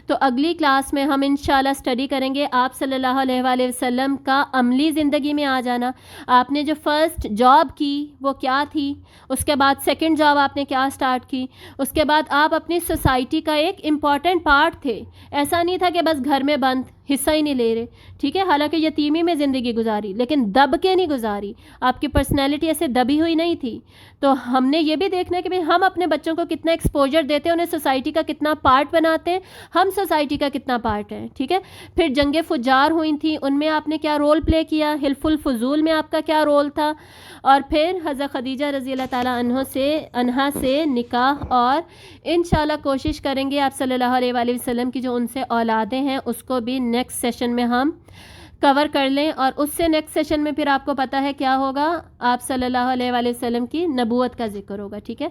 تو اگلی کلاس میں ہم انشاءاللہ اسٹڈی کریں گے آپ صلی اللہ علیہ وآلہ وسلم کا عملی زندگی میں آ جانا. آپ نے جو فرسٹ جاب کی وہ کیا تھی، اس کے بعد سیکنڈ جاب آپ نے کیا سٹارٹ کی، اس کے بعد آپ اپنی سوسائٹی کا ایک امپورٹنٹ پارٹ تھے. ایسا نہیں تھا کہ بس گھر میں بند حصہ ہی نہیں لے رہے. ٹھیک ہے. حالانکہ یتیمی میں زندگی گزاری، لیکن دب کے نہیں گزاری. آپ کی پرسنالٹی ایسے دبی ہوئی نہیں تھی. تو ہم نے یہ بھی دیکھنا ہے کہ ہم اپنے بچوں کو کتنا ایکسپوجر دیتے ہیں، انہیں سوسائٹی کا کتنا پارٹ بناتے ہیں، ہم سوسائٹی کا کتنا پارٹ ہے. ٹھیک ہے. پھر جنگ فجار ہوئی تھیں، ان میں آپ نے کیا رول پلے کیا، حلف الفضول میں آپ کا کیا رول تھا، اور پھر حضرت خدیجہ رضی اللہ تعالیٰ عنہا سے نکاح. اور انشاءاللہ کوشش کریں گے آپ صلی اللہ علیہ وآلہ وسلم کی جو ان سے اولادیں ہیں اس کو بھی نیکسٹ سیشن میں ہم کور کر لیں. اور اس سے نیکسٹ سیشن میں پھر آپ کو پتہ ہے کیا ہوگا، آپ صلی اللہ علیہ وآلہ وسلم کی نبوت کا ذکر ہوگا. ٹھیک ہے.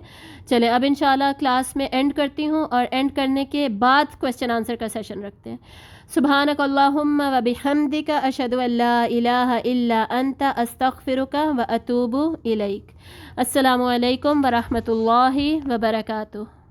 چلیں اب انشاءاللہ کلاس میں اینڈ کرتی ہوں، اور اینڈ کرنے کے بعد کویسچن آنسر کا سیشن رکھتے ہیں. سبحانک اللہم و بحمدک، اشہد ان لا الہ الا انت، استغفرک و اتوب الیک. السلام علیکم ورحمۃ اللہ وبرکاتہ.